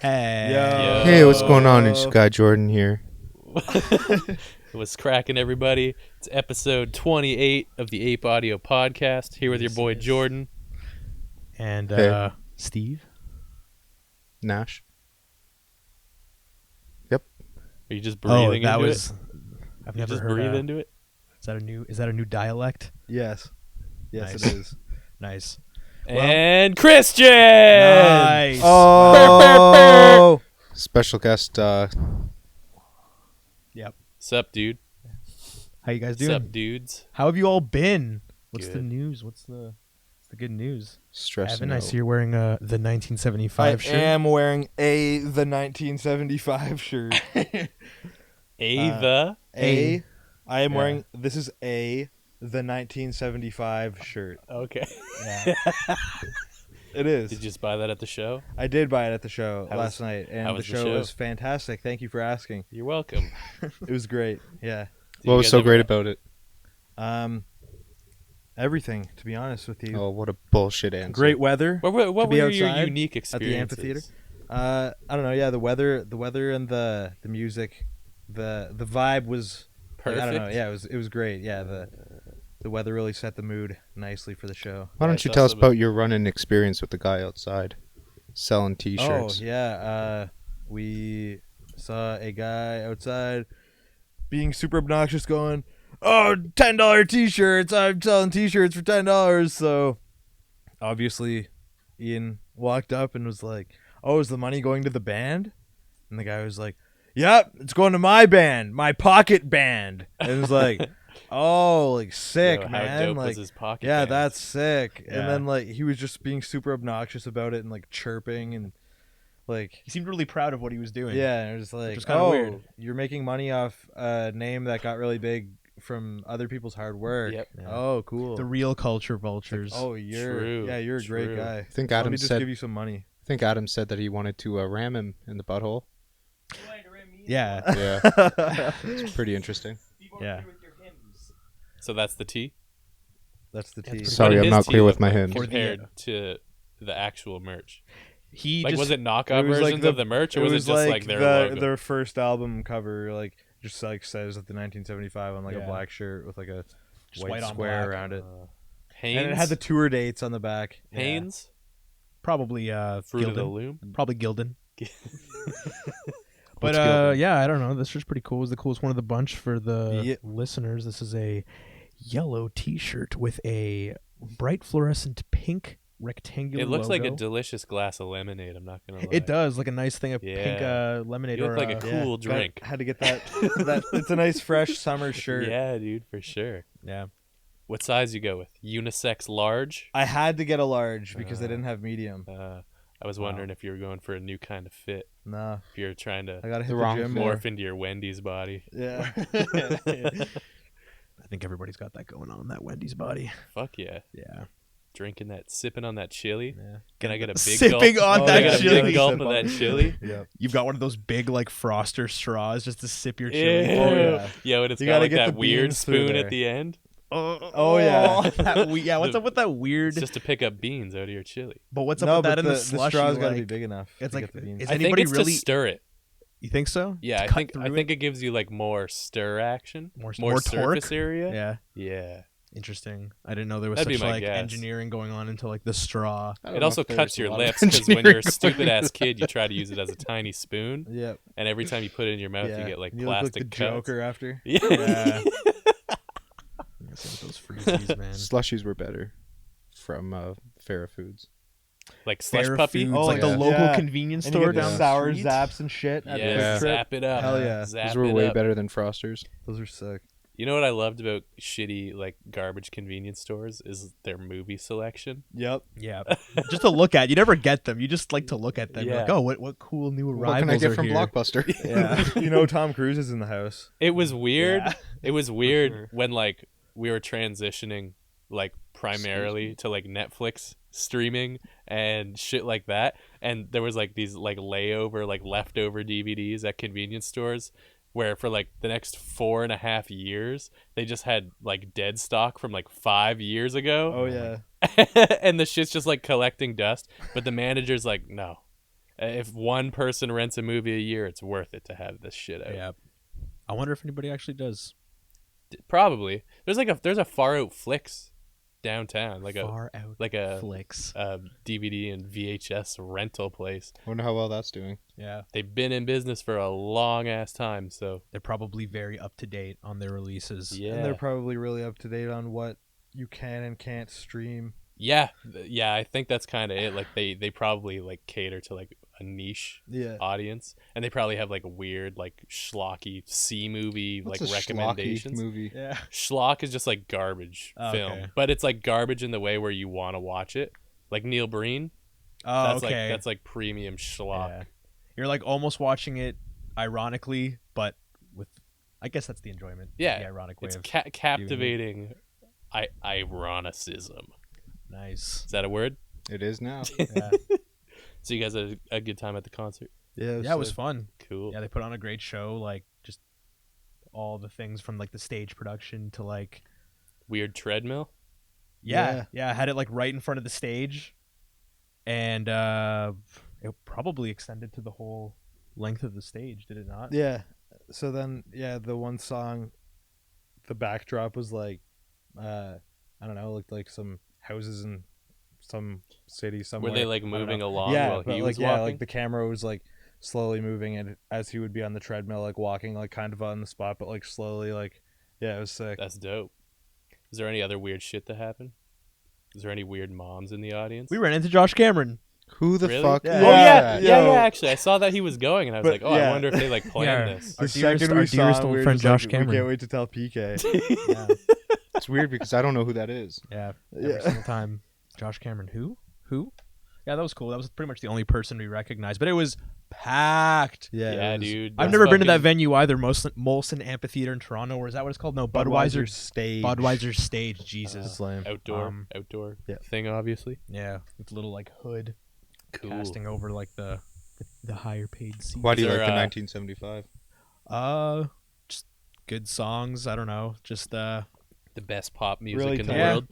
Hey. Yo. Hey, what's going on? It's Guy Jordan here. What's cracking, everybody? It's episode 28 of the APE Audio Podcast. Here with your boy Jordan. And Hey. Steve. Nash. Are you just breathing that into was. it? I've You never just heard. breathe into it? Is that a new dialect? Yes. Yes, Nice. it is. Nice. And Christian! Nice. Oh, Special guest, Yep. Sup, dude? How you guys doing? Sup, dudes? How have you all been? What's the Good. news? What's the good news? stress. Evan, I see you're wearing the 1975 I shirt. am wearing the 1975 shirt. The? I am Yeah. wearing. This is the 1975 shirt. Okay. Yeah. It is. Did you just buy that at the show? I did buy it at the show How last was- night, how and the was the show show? was fantastic. Thank you for asking. You're welcome. It was great. Yeah. Did What you was guys so ever- great about it? Everything, to be honest with you. Oh, what a bullshit answer. Great weather. What were be your outside unique at the experiences? amphitheater. I don't know. Yeah, the weather and the music, the vibe was Perfect. I don't know. Yeah, it was great. Yeah, the weather really set the mood nicely for the show. Why Yeah, don't you tell tell us us about your run-in experience with the guy outside selling T-shirts? Oh yeah, we saw a guy outside being super obnoxious, going, "Oh, $10 T-shirts! I'm selling T-shirts for $10." So obviously, Ian walked up and was like, "Oh, is the money going to the band?" And the guy was like, "Yep, it's going to my band, my pocket band." And it was like, "Oh, like sick, Yo, man! How dope like, was his pocket yeah, band? that's sick." Yeah. And then like he was just being super obnoxious about it and like chirping and like. He seemed really proud of what he was doing. Yeah, and it was like, was kinda oh, weird. you're making money off a name that got really big from other people's hard work. Yep. Yeah. Oh, cool. The real culture vultures. Oh, you're True, you're a great true. guy. I think Let Adam me just said. give you some money. I think Adam said that he wanted to ram him in the butthole. Yeah. Yeah, it's pretty interesting. Yeah. So that's the T? That's the That's T. pretty Sorry, What I'm did not his clear tee with look my like hymns. compared to the actual merch. He Like, just was it knockoff It was versions like of the merch, or was it just like their logo? their first album cover, like just like says at the 1975 on like Yeah. a black shirt with like a Just white white on square black. around it, Hanes? and it had the tour dates on the back. Hanes? probably Fruit of the Gildan. Loom? Probably Gildan. But What's Gildan? yeah, I don't know. This shirt's pretty cool. It was the coolest one of the bunch for the Yeah. listeners. This is a yellow T-shirt with a bright fluorescent pink rectangular It looks like a logo. delicious glass of lemonade, I'm not going to lie. It does, like a nice thing of Yeah. pink lemonade. You look or, like a cool got- drink. Had to get that. It's a nice fresh summer shirt. Yeah, dude, for sure. yeah. What size you go with? Unisex large? I had to get a large because they didn't have medium. I was wondering if you were going for a new kind of fit. Nah, If you're trying to I gotta hit The the wrong gym fit. more. morph into your Wendy's body. Yeah. I think everybody's got that going on, that Wendy's body. Fuck yeah. Yeah. sipping on that chili. Yeah. Can I get a big Sipping gulp? on Oh, that Can I get a chili. big gulp Sip of on that it. chili? Yep. You've got one of those big like Froster straws just to sip your chili. Ew. Oh, yeah. Yo, and it's You got gotta like get that the weird beans through spoon there. at the end. Oh, yeah. Yeah, what's The- up with that weird? It's just to pick up beans out of your chili. But what's up No, with that but in the the slushy? straw's got to be like- big enough. it's to like- get the beans. is I think anybody it's really- to stir it. You think so? Yeah, To I cut think through it gives you like more stir action, More surface torque? area. Yeah. Yeah. Interesting. I didn't know there was That'd be such my like guess. engineering going on into like the straw. I don't It know also if there cuts was a your lot of lips because when you're a engineering stupid going ass into kid, you try to use it as a tiny spoon, Yep. and every time you put it in your mouth, Yeah. you get like You look plastic like the cuts. Joker after. Yeah. Yeah. Those freezies, man. Slushies were better from Farrah Foods. Like slush Fair puppy. Foods, Oh, like yeah. the local Yeah. convenience And you store get down the the sour street. zaps and shit. At Yeah, the Yeah. trip. zap it up. Hell yeah. Zap Those were it way up. better than Frosters. Those are sick. You know what I loved about shitty like garbage convenience stores is their movie selection. Yep. Yeah, just to look at. You never get them. You just like to look at them. You're like, Yeah. oh, what cool new arrivals What can I get are from here. Blockbuster? Yeah. You know Tom Cruise is in the house. It was weird. Yeah. It was weird sure. when like we were transitioning like primarily to like Netflix streaming and shit like that, and there was like these like layover like leftover DVDs at convenience stores where for like the next 4.5 years they just had like dead stock from like 5 years ago. Oh yeah. And the shit's just like collecting dust, but the manager's like, no. If one person rents a movie a year, it's worth it to have this shit out. Yeah. I wonder if anybody actually does. Probably. There's a Far Out Flicks downtown, Far out like a flicks. DVD and VHS rental place. Wonder how well that's doing. Yeah. They've been in business for a long ass time, so They're probably very up to date on their releases. yeah. And they're probably really up to date on what you can and can't stream. Yeah, I think that's kind of it. Like they probably like cater to like a niche Yeah. audience, and they probably have like weird like schlocky C movie What's like a schlocky recommendations. movie? Yeah. Schlock is just like garbage Oh, film, okay. but it's like garbage in the way where you want to watch it. Like Neil Breen, Oh, that's okay. that's like premium schlock. Yeah. You're like almost watching it ironically, but with, I guess that's the enjoyment. Yeah, The ironic way It's of captivating ironicism. nice. Is that a word? It is now. Yeah. So you guys had a good time at the concert? Yeah. Yeah, it was fun. Cool. Yeah, they put on a great show. Like just all the things from like the stage production to like Weird treadmill. yeah, I had it like right in front of the stage, and it probably extended to the whole length of the stage. Did it not? Yeah. So then, the one song, the backdrop was like, I don't know, looked like some houses in some city somewhere. Were they like I don't moving know. along Yeah, while but he like was walking? like the camera was like slowly moving, and as he would be on the treadmill, like walking, like kind of on the spot, but like slowly, like it was sick. That's dope. Is there any other weird shit that happened? Is there any weird moms in the audience? We ran into Josh Cameron. Who the Really? fuck? Yeah. is Oh yeah, that? yeah. Yo. Actually, I saw that he was going, and I was But, like, oh, yeah. I wonder if they like planned Yeah. this. Our The dearest- second our we saw dearest him, old we were friend just like, Josh Cameron. We can't wait to tell PK. Yeah, It's weird because I don't know who that is. yeah. Every Yeah. single time, Josh Cameron. Who? Yeah, that was cool. That was pretty much the only person we recognized, but it was packed. Yeah, it was- dude. I've that's never been to that fucking- venue either. Molson Amphitheater in Toronto, or is that what it's called? No, Budweiser stage. Budweiser stage. Jesus. That's lame. outdoor Yeah. thing, obviously. Yeah, with a little like hood Cool. casting over like the higher paid seats. Why do you Is like there, the uh, 1975? Just good songs. I don't know. Just The best pop music Really in the tight. world.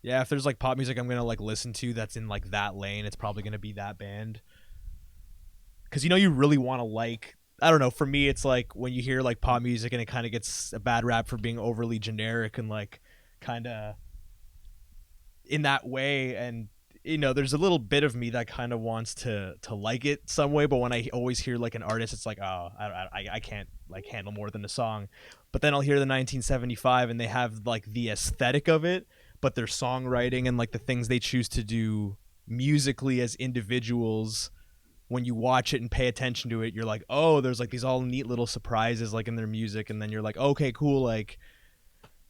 yeah. If there's like pop music I'm gonna like listen to that's in like that lane, it's probably gonna be that band. Cause you really want to like. I don't know. For me, it's like when you hear like pop music and it kind of gets a bad rap for being overly generic and like kind of in that way. And there's a little bit of me that kind of wants to like it some way. But when I always hear like an artist, it's like, oh, I can't like handle more than a song. But then I'll hear the 1975 and they have like the aesthetic of it, but their songwriting and like the things they choose to do musically as individuals. When you watch it and pay attention to it, you're like, oh, there's like these all neat little surprises like in their music, and then you're like, okay, cool, like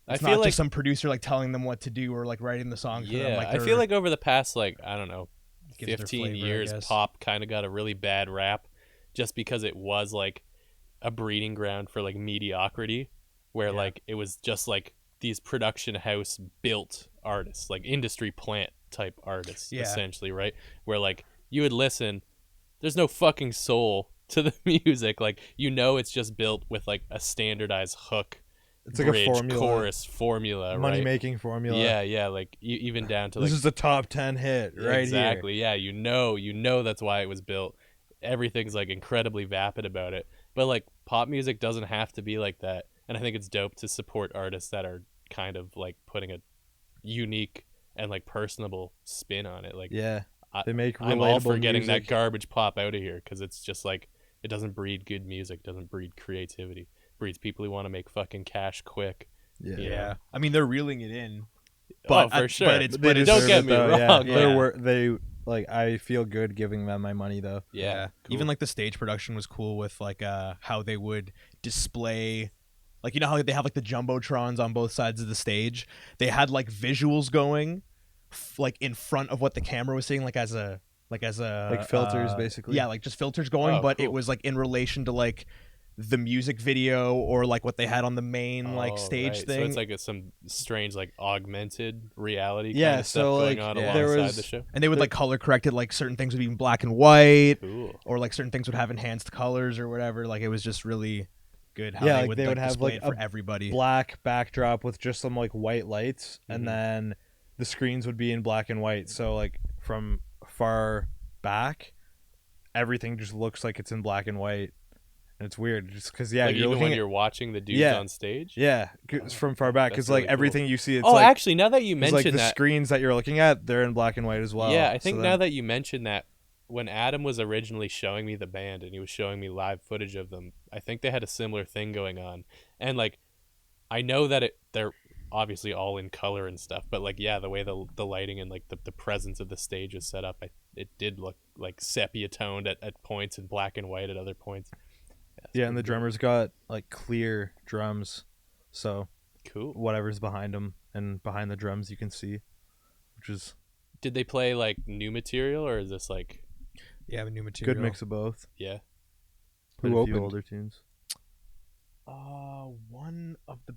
it's I not feel like just some producer like telling them what to do or like writing the song for them. yeah, Like I feel like over the past like I don't know, gives their 15 flavor, I years, guess. pop kind of got a really bad rap, just because it was like a breeding ground for like mediocrity, where Yeah. like it was just like these production house built artists, like industry plant type artists, Yeah. essentially, right? Where like you would listen. There's no fucking soul to the music. Like, it's just built with like a standardized hook, It's like a bridge, formula. chorus formula, Money right? making formula. Yeah, like even down to This like is the top 10 hit right exactly. Yeah, you know that's why it was built. Everything's like incredibly vapid about it. But like pop music doesn't have to be like that. And I think it's dope to support artists that are kind of like putting a unique and like personable spin on it. Like here. I- Yeah. They make I'm all for relatable getting that music. garbage pop out of here because it's just like it doesn't breed good music, doesn't breed creativity. It breeds people who want to make fucking cash quick. Yeah. yeah. I mean, they're reeling it in. Oh, But for sure. but it's They but it's don't deserve get it, me though, wrong, Yeah. yeah. They like I feel good giving them my money though. Yeah, cool. Even like the stage production was cool with like how they would display, like how they have like the jumbotrons on both sides of the stage. They had like visuals going, like in front of what the camera was seeing, like as a Like filters, basically? Yeah, like just filters going, Oh, but it cool. was like in relation to like the music video or like what they had on the main like Oh, stage right. thing. So it's like some strange like augmented reality Yeah, kind of stuff so, going like, on yeah. alongside there was- the show. And they would like color correct it, like certain things would be in black and white, Cool. or like certain things would have enhanced colors or whatever. Like it was just really good how Yeah, they like, would, they would have, display like, it for a everybody. Black backdrop with just some like white lights, Mhm. and then the screens would be in black and white. So like from far back, everything just looks like it's in black and white, and it's weird just because you're even looking when at you're watching the dudes Yeah. on stage. yeah, it's from far back That's because really like cool. everything you see, it's Oh, like actually, now that you 'cause, mention like the that, screens that you're looking at, they're in black and white as well. yeah, I think So now then- that you mention that, when Adam was originally showing me the band and he was showing me live footage of them, I think they had a similar thing going on. And like, I know that they're obviously all in color and stuff, but like, yeah, the way the lighting and like the presence of the stage is set up, it did look like sepia toned at points and black and white at other points. It's yeah, and the pretty drummers got like clear drums, so cool. whatever's behind them and behind the drums you can see, which is Did they play like new material, or is this like, Yeah, the new material. good mix of both. yeah? Played Who a few opened? older tunes. One of the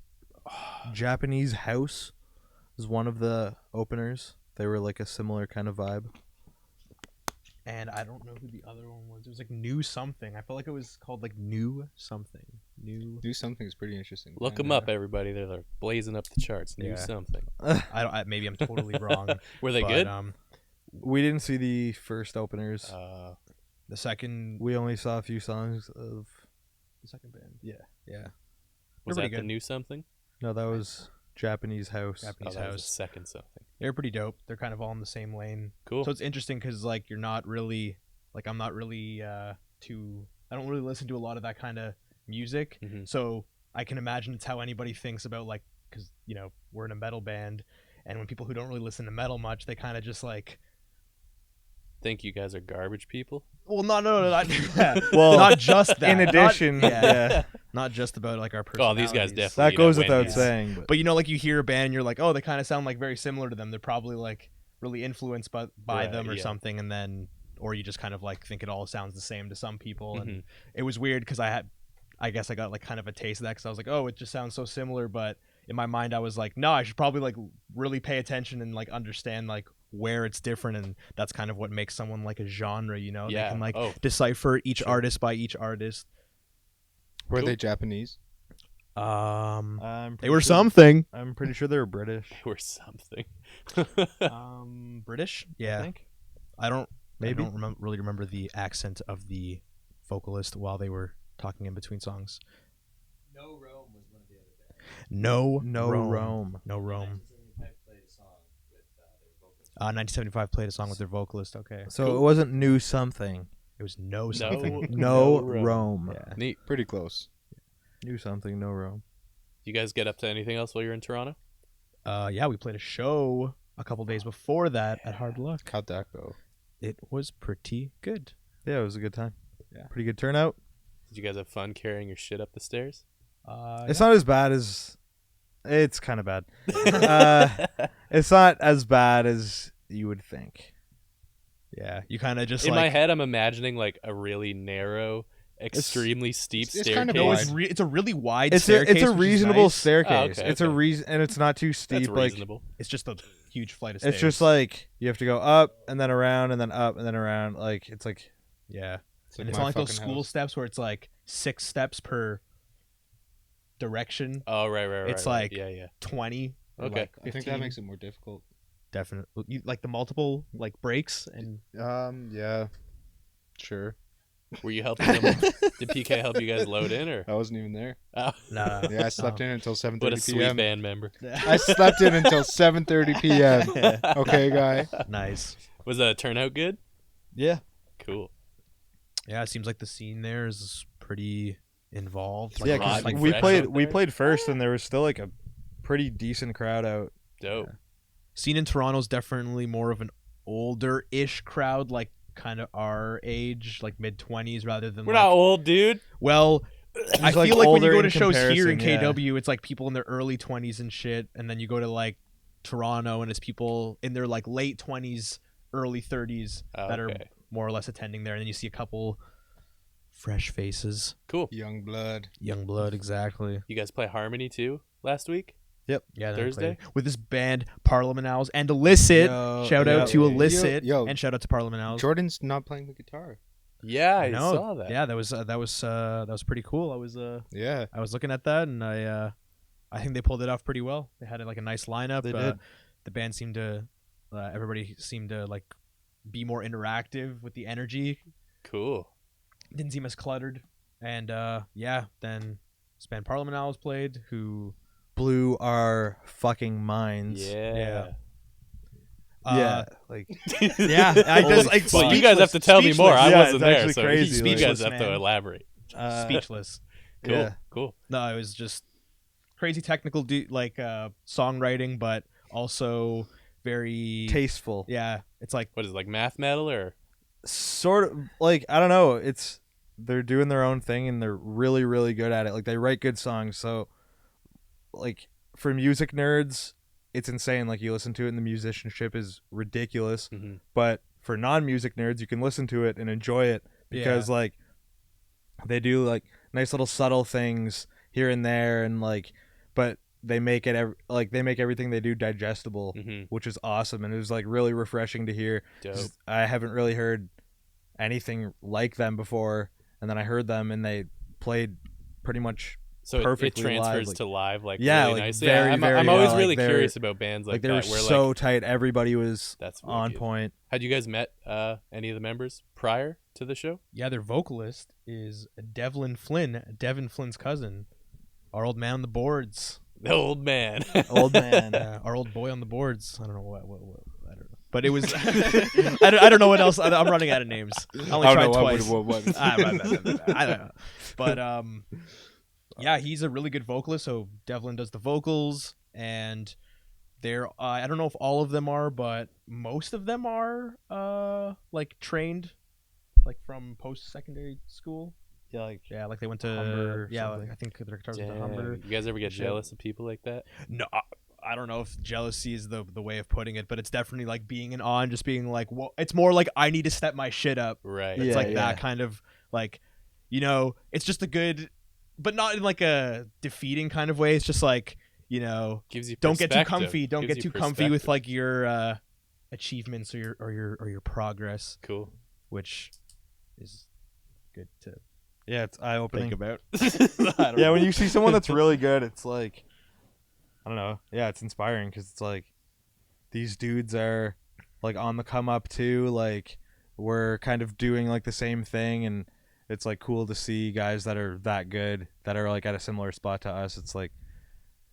Japanese House was one of the openers. They were like a similar kind of vibe. and I don't know who the other one was. It was like New Something. I felt like it was called like New Something. New. Do something is pretty interesting. Look them up, everybody. They're like blazing up the charts. New Yeah. something. Maybe I'm totally wrong. Were they but, good? We didn't see the first openers. The second. We only saw a few songs of. The second band. Yeah. Yeah. Was They're that pretty the good. new something? No, that was Japanese House. Oh, Japanese that was House. the second something. They're pretty dope. They're kind of all in the same lane. Cool. So it's interesting because like you're not really like I'm not really I don't really listen to a lot of that kind of music. Mhm. So I can imagine it's how anybody thinks about like because we're in a metal band, and when people who don't really listen to metal much, they kind of just like Think you guys are garbage people? well not yeah. Well, not just that. in addition, not, yeah, not just about like our Oh, personalities. these guys definitely. that eat goes at without Wendy's. saying. But But like you hear a band, and you're like, oh, they kind of sound like very similar to them. They're probably like really influenced by Right, them or yeah. something, and then or you just kind of like think it all sounds the same to some people. And Mhm. it was weird because I guess I got like kind of a taste of that because I was like, oh, it just sounds so similar. But in my mind, I was like, no, I should probably like really pay attention and like understand like where it's different, and that's kind of what makes someone like a genre. Yeah. They can like Oh, decipher each sure. artist by each artist. Were Cool. they Japanese? I'm They pretty were sure- something. I'm pretty sure they were British. they were something. British. I Yeah. think. Maybe. I don't really remember the accent of the vocalist while they were talking in between songs. No Rome was one of the other bands. No Rome. Rome. No Rome. 1975 played a song with their vocalist. 1975 played a song with their vocalist. Okay. So Cool. it wasn't New Something. It was no No, something. No, Rome. Rome. Yeah. Neat. Pretty close. New Something. No Rome. You guys get up to anything else while you're in Toronto? Yeah, we played a show a couple days before that at Hard Luck. How'd that go? It was pretty good. Yeah, it was a good time. Yeah. Pretty good turnout. Did you guys have fun carrying your shit up the stairs? It's not as bad as. It's kind of bad. It's not as bad as you would think. Yeah, you kind of just In like my head, I'm imagining like a really narrow, extremely steep it's staircase. kind of no, wide. it's a really wide It's staircase. a which is reasonable nice. staircase. okay, It's okay. a reason, and it's not too steep. That's Like reasonable. It's just a huge flight of stairs. it's just like you have to go up and then around and then up and then around. Like it's like yeah. It's And like it's my not like those fucking school house. steps where it's like 6 steps per direction. Oh, right. It's right. like- yeah. 20. or Okay. like I think 15. that makes it more difficult. Definitely like the multiple like breaks and Yeah. Sure. Were you helping them? Did PK help you guys load in, or I wasn't even there. oh, nah. Yeah, I slept in until what a 7:30 sweet p.m. band member? I slept in until 7:30 p.m. Okay, guy. Nice. Was the turnout good? yeah. Cool. Yeah, it seems like the scene there is pretty involved. Yeah, Like, because like we fresh played out we there? played first and there was still like a pretty decent crowd out. Dope. scene in Toronto's definitely more of an older-ish crowd, like kind of our age, like mid-20s, rather than We're like, not old, dude. well, I like feel like when you older go in to shows here in comparison, KW, it's like people in their early 20s and shit, and then you go to like Toronto and it's people in their like late 20s, early 30s that are Okay. more or less attending there, and then you see a couple fresh faces, Cool. Young blood. young blood, exactly. You guys play Harmony too last week? Yeah, then we Thursday? played with this band Parliament Owls and Illicit. Yo, Shout out to yo, Illicit yo. and shout out to Parliament Owls. Jordan's not playing the guitar. Yeah, I know. saw that. Yeah, that was pretty cool. I Yeah. was looking at that, and I think they pulled it off pretty well. They had like a nice lineup. They did. The band seemed to everybody seemed to like be more interactive with the energy. Cool. Didn't seem as cluttered. And yeah, then Span Parliament Owl was played, who Blew our fucking minds. Yeah. Yeah, like yeah, I Holy just like fuck. Well, you guys have to tell me more. I Yeah, wasn't it's there, actually so crazy, you like- guys have Man. to elaborate. speechless. Cool. Yeah. Cool. No, it was just crazy technical, songwriting, but also very tasteful. Yeah, it's like What is it, like math metal or? Sort of like, I don't know. They're doing their own thing and they're really, really good at it. Like, they write good songs. So, like, for music nerds, it's insane. Like, you listen to it and the musicianship is ridiculous. Mm-hmm. But for non-music nerds, you can listen to it and enjoy it because like they do like nice little subtle things here and there, and like, but they make it they make everything they do digestible, Mm-hmm. which is awesome. And it was like really refreshing to hear. Dope. 'Cause I haven't really heard anything like them before, and then I heard them and they played pretty much So it perfectly transfers live, to live like yeah, really like, nice. very, I'm very always well. really Like, they're- curious about bands like, like they were that. Where so like tight. Everybody was that's on wicked. point. Had you guys met any of the members prior to the show? yeah, their vocalist is Devlin Flynn, Devin Flynn's cousin, our old man on the boards. The old man. Old man. Our old boy on the boards. I don't know what I don't know. But it was I don't know what else. I'm running out of names. I only tried twice. I don't know. But yeah, he's a really good vocalist. So Devlin does the vocals, and they're I don't know if all of them are, but most of them are like trained like from post-secondary school. Yeah, like Yeah, like they went to Humber or yeah, something. like, I think their guitars went to Damn. Humber. You guys ever get Shit. jealous of people like that? No, I don't know if jealousy is the way of putting it, but it's definitely like being in awe and just being like, well, it's more like I need to step my shit up. Right. It's Yeah, like yeah. that kind of like, it's just a good, but not in like a defeating kind of way. It's just like, Gives you don't get too perspective. comfy. Don't Gives get you too comfy with perspective. like your achievements or your progress, Cool. which is good to yeah, it's eye opening. think about. Yeah, when you see someone that's really good, it's like, I don't know. Yeah, it's inspiring because it's like these dudes are like on the come up too. Like, we're kind of doing like the same thing, and it's like cool to see guys that are that good that are like at a similar spot to us. It's like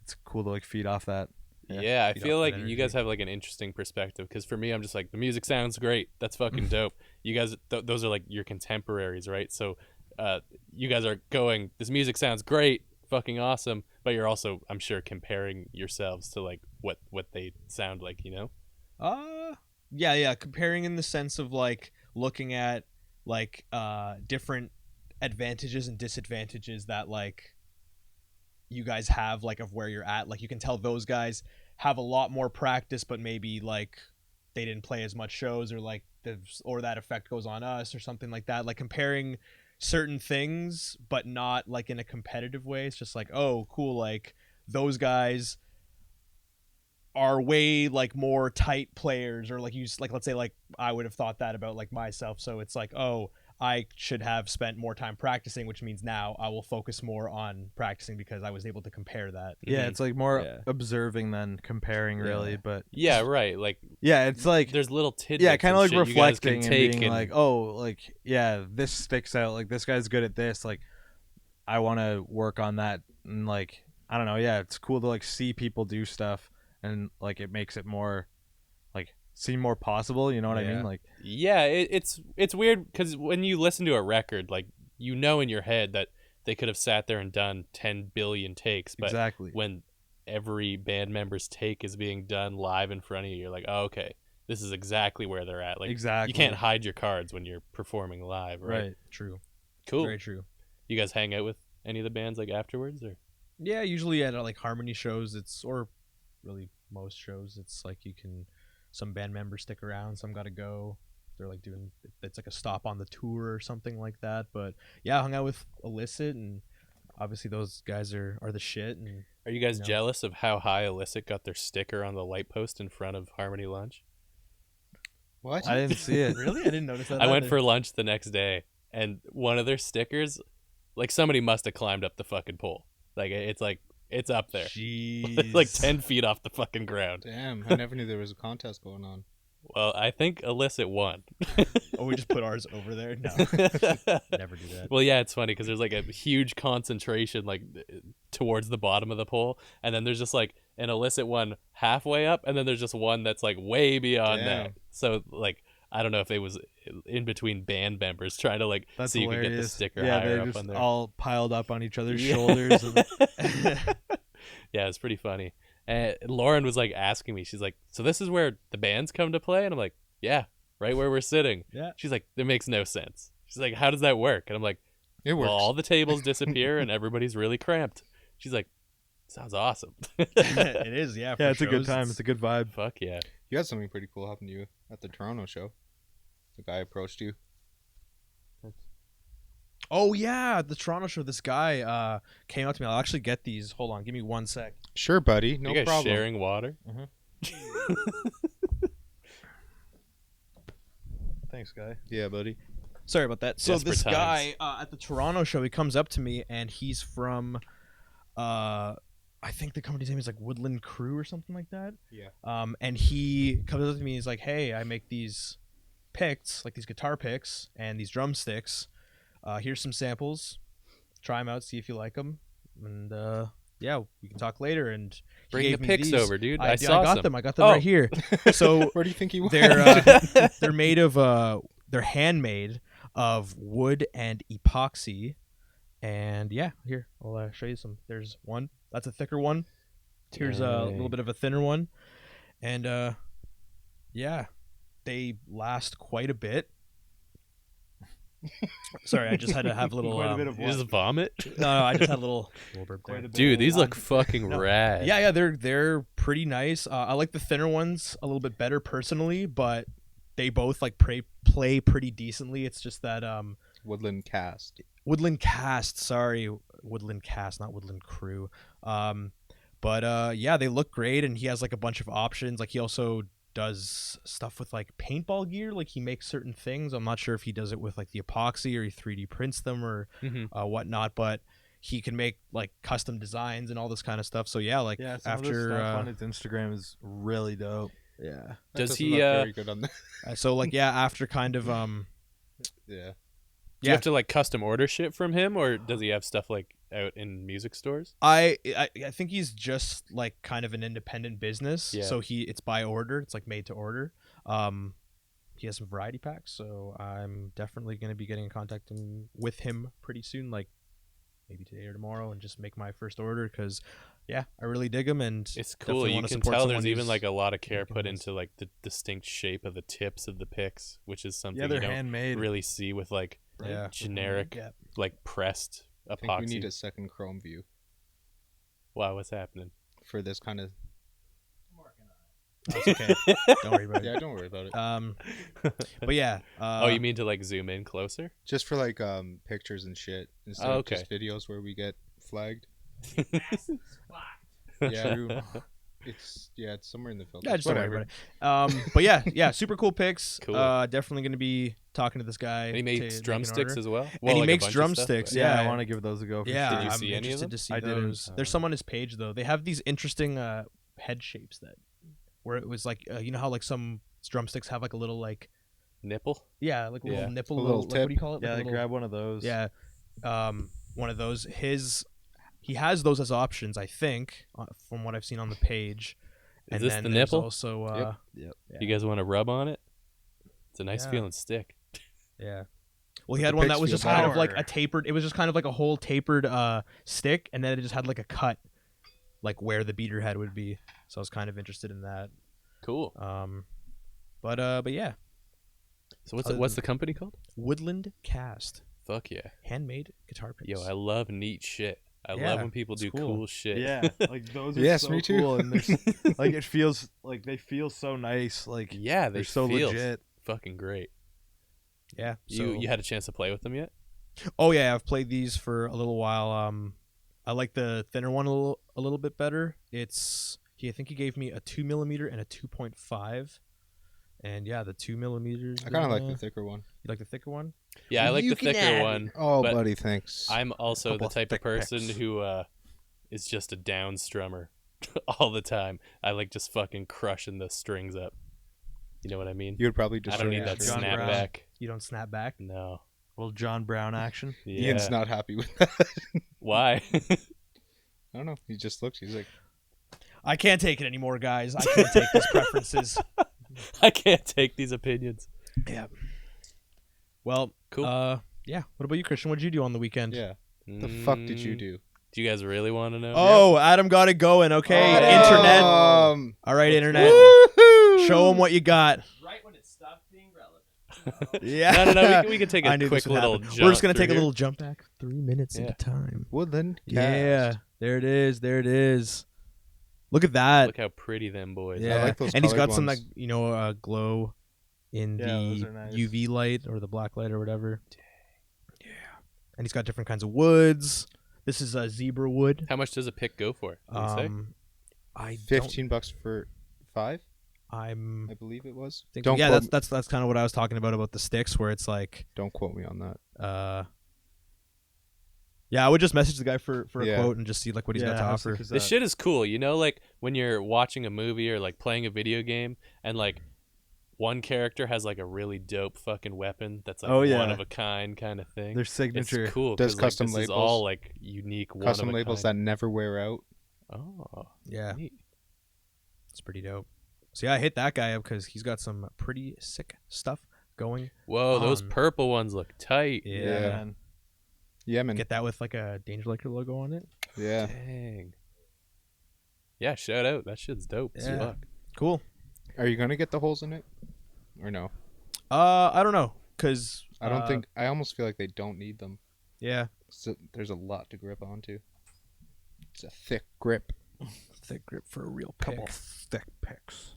it's cool to like feed off that. Yeah, I feed feel off like that you guys energy. have like an interesting perspective because for me, I'm just like the music sounds great. That's fucking dope. You guys, those are like your contemporaries, right? So, you guys are going. This music sounds great, fucking awesome. But you're also, I'm sure, comparing yourselves to like what they sound like. Yeah, comparing in the sense of like looking at like different advantages and disadvantages that like you guys have, like of where you're at. Like you can tell those guys have a lot more practice, but maybe like they didn't play as much shows, or like or that effect goes on us or something like that. Like comparing certain things, but not like in a competitive way. It's just like, oh, cool, like those guys are way like more tight players, or like let's say like I would have thought that about like myself. So it's like, oh, I should have spent more time practicing, which means now I will focus more on practicing because I was able to compare that. Yeah, Mhm. it's like more Yeah. observing than comparing, really. Yeah. But Yeah, right. Like yeah, it's like there's little tidbits. yeah, kind of and like shit you guys can reflecting and take being like, oh, like yeah, this sticks out. Like this guy's good at this. Like I want to work on that. And like I don't know. Yeah, it's cool to like see people do stuff, and like it makes it more like seem more possible. You know what I Yeah. mean? Like Yeah, it's weird because when you listen to a record, like in your head that they could have sat there and done 10 billion takes, but exactly. when every band member's take is being done live in front of you, you're like, oh, okay, this is exactly where they're at. Like Exactly. you can't hide your cards when you're performing live, right? Right. True. Cool. Very true. You guys hang out with any of the bands like afterwards, or Yeah, usually at like Harmony shows, or really most shows, it's like some band members stick around, some gotta go. They're like doing, it's like a stop on the tour or something like that. But yeah, I hung out with Illicit, and obviously those guys are the shit. And are you guys No. jealous of how high Illicit got their sticker on the light post in front of Harmony Lunch? What? I didn't see it. really, I didn't notice that. I went either. for lunch the next day, and one of their stickers, like somebody must have climbed up the fucking pole. Like it's up there, Jeez. like 10 feet off the fucking ground. Damn, I never knew there was a contest going on. Well, I think Illicit won. Oh, we just put ours over there. No, never do that. Well, yeah, it's funny because there's like a huge concentration like towards the bottom of the pole, and then there's just like an Illicit one halfway up, and then there's just one that's like way beyond Damn. that. So like I don't know if it was in between band members trying to like That's so you hilarious. could get the sticker yeah, higher they're up just on there. all piled up on each other's Yeah. shoulders. And Yeah, it's pretty funny. And Lauren was like asking me, she's like, "So this is where the bands come to play?" And I'm like, "Yeah, right where we're sitting." Yeah. She's like, "That makes no sense." She's like, "How does that work?" And I'm like, It works. "Well, all the tables disappear and everybody's really cramped." She's like, "Sounds awesome." It is, yeah. For yeah, it's a good shows, time. It's a good vibe. Fuck yeah. You had something pretty cool happen to you at the Toronto show. The guy approached you. Oh yeah, the Toronto show. This guy came up to me. I'll actually get these. Hold on, give me 1 sec. Sure, buddy. No you guys problem. sharing water? Thanks, guy. Yeah, buddy. Sorry about that. So Desperate this times. guy at the Toronto show, he comes up to me and he's from, I think the company's name is like Woodland Crew or something like that. Yeah. And he comes up to me. He's like, "Hey, I make these picks, like these guitar picks and these drumsticks. Here's some samples. Try them out, see if you like them, and yeah, we can talk later." And he Bring the gave me pics these. over, dude. I saw got some. them. I got them Oh. right here. So Where do you think he went? they're made of they're handmade of wood and epoxy, and yeah, here I'll show you some. There's one that's a thicker one. Here's a little Dang. bit of a thinner one, and yeah, they last quite a bit. Sorry, I just had to have a little. Quite a bit of You just vomit? No, I just had a little burp there. Quite a bit. Dude, these look fucking no. rad. Yeah, they're pretty nice. I like the thinner ones a little bit better personally, but they both like play pretty decently. It's just that Woodland Cast. Woodland Cast, sorry, Woodland Cast, not Woodland Crew. But yeah, they look great, and he has like a bunch of options. Like he also does stuff with like paintball gear. Like he makes certain things. I'm not sure if he does it with like the epoxy or he 3D prints them or Mhm. whatnot, but he can make like custom designs and all this kind of stuff. So yeah, like Yeah, some of after the stuff on his Instagram is really dope. yeah, That Does doesn't he, look very good on the... so like yeah, after kind of Yeah. Do you Yeah. have to like custom order shit from him, or does he have stuff like out in music stores? I think he's just like kind of an independent business. Yeah. So it's by order. It's like made to order. He has some variety packs, so I'm definitely going to be getting in contact with him pretty soon, like maybe today or tomorrow, and just make my first order because yeah, I really dig him, and It's cool. definitely You wanna can support tell someone there's even who's like a lot of care making put these. into like the distinct shape of the tips of the picks, which is something Yeah, you they're don't handmade. really see with like yeah. generic Yeah. like pressed I think epoxy. we need a second Chrome view Wow, what's happening? for this kind of... I'm working on it. That's okay. Don't worry about Yeah, it. don't worry about it. But yeah. Oh, you mean to like zoom in closer? Just for like pictures and shit instead Oh, of okay. just videos where we get flagged. Ass is fucked. Yeah, it's somewhere in the filter. Yeah, just don't worry Whatever. about it. But yeah, super cool picks. Cool. Definitely going to be talking to this guy. And he to makes make an drumsticks order. as well. And he like, a makes bunch of drumsticks, stuff, yeah. I want to give those a go. For Yeah, Did you I'm see any of interested them? to see I didn't. those. There's some on his page though. They have these interesting head shapes that, where it was like you know how like some drumsticks have like a little like Nipple. like a Yeah. little nipple, A little like, what do you tip. call it? Yeah, Like a I little- grab one of those. Yeah, one of those. He has those as options, I think, from what I've seen on the page. Is And this then the there's nipple? Also, Yep. yeah. You guys want to rub on it? It's a nice Yeah. feeling stick. Yeah. Well, he had The one that picks was feel just kind of like better. a tapered. It was just kind of like a whole tapered stick, and then it just had like a cut, like where the beater head would be. So I was kind of interested in that. Cool. But yeah, So other what's than- the company called? Woodland Cast, Fuck yeah. handmade guitar picks. Yo, I love neat shit. I Yeah, love when people it's do cool. cool shit. Yeah, like those are Yes, so me too. cool, and like it feels like they feel so nice. Like Yeah, they they're so feel legit. fucking great. yeah. You had a chance to play with them yet? Oh yeah, I've played these for a little while. I like the thinner one a little bit better. I think he gave me a 2mm and a 2.5. And yeah, the 2mm. I kind of like the thicker one. You like the thicker one? Yeah, I like You the can thicker add- one. Oh, But buddy, thanks. I'm also the Couple type of thick person picks. who is just a down strummer all the time. I like just fucking crushing the strings up. You know what I mean? You would probably I destroy don't need that John Brown. snapback. You don't snap back. No. Little John Brown action. Yeah. Ian's not happy with that. Why? I don't know. He just looked. He's like, I can't take it anymore, guys. I can't take these preferences. I can't take these opinions. Yeah. Well, Cool. yeah. What about you, Christian? What did you do on the weekend? yeah. The fuck did you do? Do you guys really want to know? Oh, Adam got it going. Okay, internet. All right, internet. Show them what you got. Right when it stopped being relevant. Yeah. No. We can take I a knew quick this would little happen. jump. We're just gonna through take a here. little jump back 3 minutes Yeah. at a time. Woodland. Yeah. There it is. There it is. Look at that. Look how pretty them boys Yeah. are. like those and he's got colored some like ones. glow in Yeah, those the are nice. UV light or the black light or whatever. Yeah. And he's got different kinds of woods. This is a zebra wood. How much does a pick go for? Did you say? I $15 for 5, I'm I believe it was. thinking, Don't yeah, quote that's kind of what I was talking about the sticks, where it's like, Don't quote me on that. yeah, I would just message the guy for a Yeah. quote and just see like what he's got to how sick offer. is This that? shit is cool. You know, like when you're watching a movie or like playing a video game and like one character has like a really dope fucking weapon that's like Oh, yeah. one of a kind of thing. Their signature. It's cool. Does 'cause, like, custom this is labels. all like unique Custom one of a labels kind. that never wear out. Oh, Yeah, neat. it's pretty dope. So yeah, I hit that guy up because he's got some pretty sick stuff going. Whoa, those On. purple ones look tight. Yeah. man. Yeah, man. Get that with like a Danger Liquor logo on it. Yeah. Dang. Yeah, shout out. That shit's dope as Yeah. fuck. Cool. Are you gonna get the holes in it, or no? I don't know, cause I don't think. I almost feel like they don't need them. Yeah, So there's a lot to grip onto. It's a thick grip. thick grip for a real Couple pick. thick picks.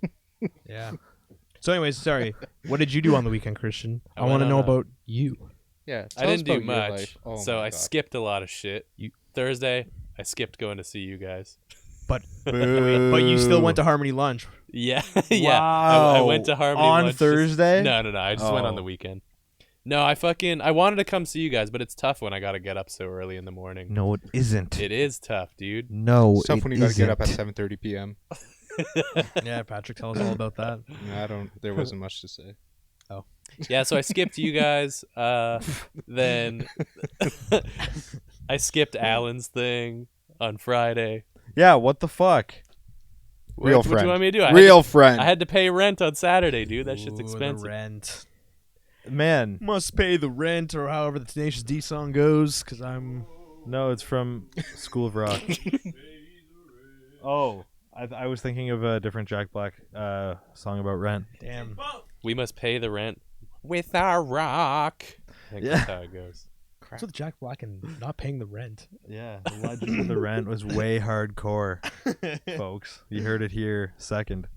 Yeah. So, anyways, sorry. What did you do on the weekend, Christian? I I want to went know on a- about you. Yeah. I tell us didn't do about your much. life. Oh So my I God. skipped a lot of shit. Thursday, I skipped going to see you guys. But you still went to Harmony Lunch. Yeah. Yeah. I went to Harmony on lunch Thursday. No. I just went on Oh. the weekend. No, I wanted to come see you guys, but it's tough when I got to get up so early in the morning. No, it isn't. It is tough, dude. No, It's tough it when you gotta get up at isn't. 7:30 p.m. Yeah, Patrick, tell us all about that. I don't. There wasn't much to say. Yeah, so I skipped you guys. Then I skipped Alan's thing on Friday. Yeah, what the fuck? Real What do friend. you want me to do? Real friend. I had to pay rent on Saturday, dude. That shit's Ooh, expensive. The rent. Man, Must pay the rent, or however the Tenacious D song goes, because I'm... no, it's from School of Rock. Oh, I was thinking of a different Jack Black song about rent. Damn. We must pay the rent with our rock. I think Yeah. that's how it goes. What's with Jack Black and not paying the rent? Yeah, the legend of the rent was way hardcore, folks. You heard it here second.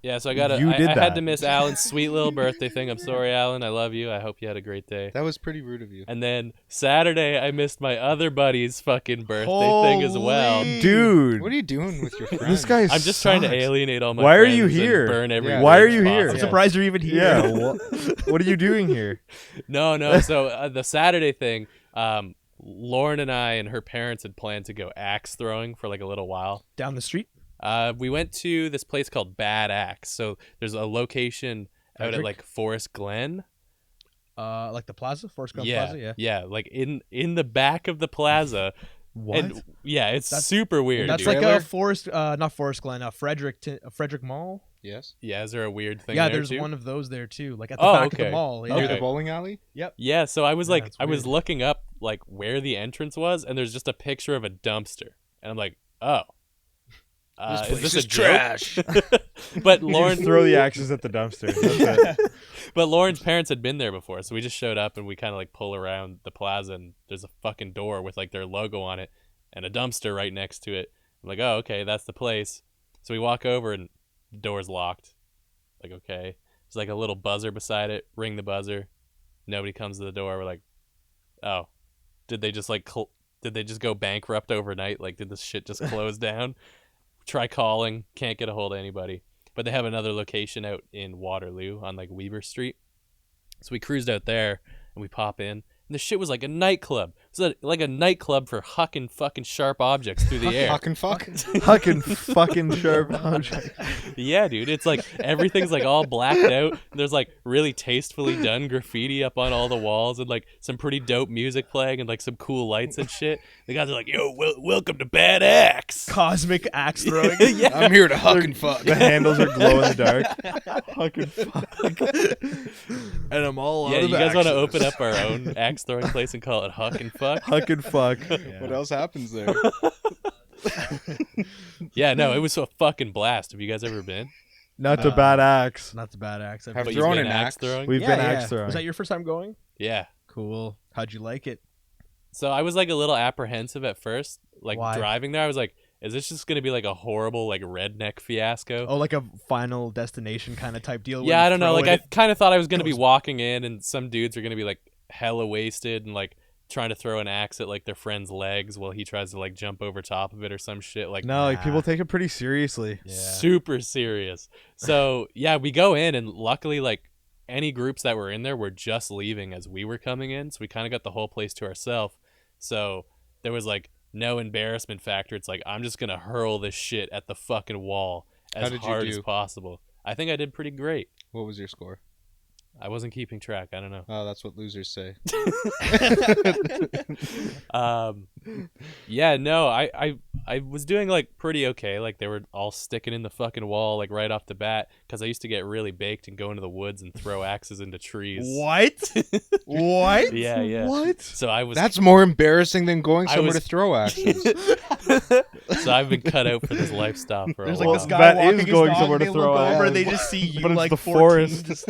Yeah, so I got You did I had that. to miss Alan's sweet little birthday thing. I'm sorry, Alan. I love you. I hope you had a great day. That was pretty rude of you. And then Saturday, I missed my other buddy's fucking birthday thing as well. Dude, What are you doing with your friends? this guy I'm just trying to sucks. alienate all my Why are friends you and here? burn every Yeah. Why are bridge you here? I'm possible. surprised you're even here. Yeah, what are you doing here? No. So the Saturday thing, Lauren and I and her parents had planned to go axe throwing for like a little while. Down the street? We went to this place called Bad Axe. So there's a location out at Frederick? like Forest Glen. Like the plaza? Forest Gump Yeah, Plaza? Yeah. yeah, like in the back of the plaza. What? And yeah, it's That's- super weird. That's dude. like Trailer? a Forest, not Forest Glen, Frederick Mall? Yes. Yeah, is there a weird thing? Yeah, there there's too? one of those there too, like at the Oh, back of okay. the mall. Yeah. Near Okay. the bowling alley. Yeah, so I was Yeah, like, it's I was weird. looking up like where the entrance was, and there's just a picture of a dumpster, and I'm like, oh, is this a joke? But Lauren, Throw the axes at the dumpster. That's it. but Lauren's parents had been there before, so we just showed up and we kind of like pull around the plaza, and there's a fucking door with like their logo on it and a dumpster right next to it. I'm like, oh, okay, that's the place. So we walk over and the door's locked. Like, okay, there's like a little buzzer beside it. Ring the buzzer. Nobody comes to the door. We're like, oh, did they just like did they just go bankrupt overnight? Like, did this shit just close down? Try calling, can't get a hold of anybody. But they have another location out in Waterloo on like Weaver Street. So we cruised out there and we pop in, and the shit was like a nightclub. It's like a nightclub for hucking fucking sharp objects through the air. Fucking fuck. Fucking fucking sharp object. Yeah, dude. It's like everything's like all blacked out. There's like really tastefully done graffiti up on all the walls and like some pretty dope music playing and like some cool lights and shit. The guys are like, yo, welcome to Bad Axe. Cosmic axe throwing. Yeah. I'm here to huck and fuck. The handles are glow in the dark. Fucking fuck. And I'm all Yeah, out of you guys want to axes. open up our own axe throwing place and call it Huck and Fuck? Huck and fuck. What else happens there? Yeah, no, it was a fucking blast. Have you guys ever been? Not to bad axe. Not the bad axe. Have But But you've thrown been an axe axe? throwing? We've been axe throwing. Was that your first time going? Yeah. Cool. How'd you like it? So I was like a little apprehensive at first. Like Why? driving there, I was like, is this just going to be like a horrible like redneck fiasco? Oh, like a Final Destination kind of type deal? where Yeah, you I don't know. throw Like it I kind of thought I was going to be goes- walking in and some dudes are going to be like hella wasted and like trying to throw an axe at like their friend's legs while he tries to like jump over top of it or some shit. Like No, like Nah. people take it pretty seriously. Yeah. super serious. So yeah, we go in and luckily like any groups that were in there were just leaving as we were coming in, so we kind of got the whole place to ourselves. So there was like no embarrassment factor. It's like I'm just gonna hurl this shit at the fucking wall How as did you hard as do? possible. I think I did pretty great. What was your score? I wasn't keeping track. I don't know. Oh, that's what losers say. Yeah, no, I was doing like pretty okay. Like they were all sticking in the fucking wall like right off the bat because I used to get really baked and go into the woods and throw axes into trees. What? What? Yeah, yeah. What? So I was That's more embarrassing than going I somewhere was- to throw axes. so I've been cut out for this lifestyle for There's a like while. this guy That walking is his going dog, somewhere to they throw look over, axes. they just see you But it's like the 14 forest. just-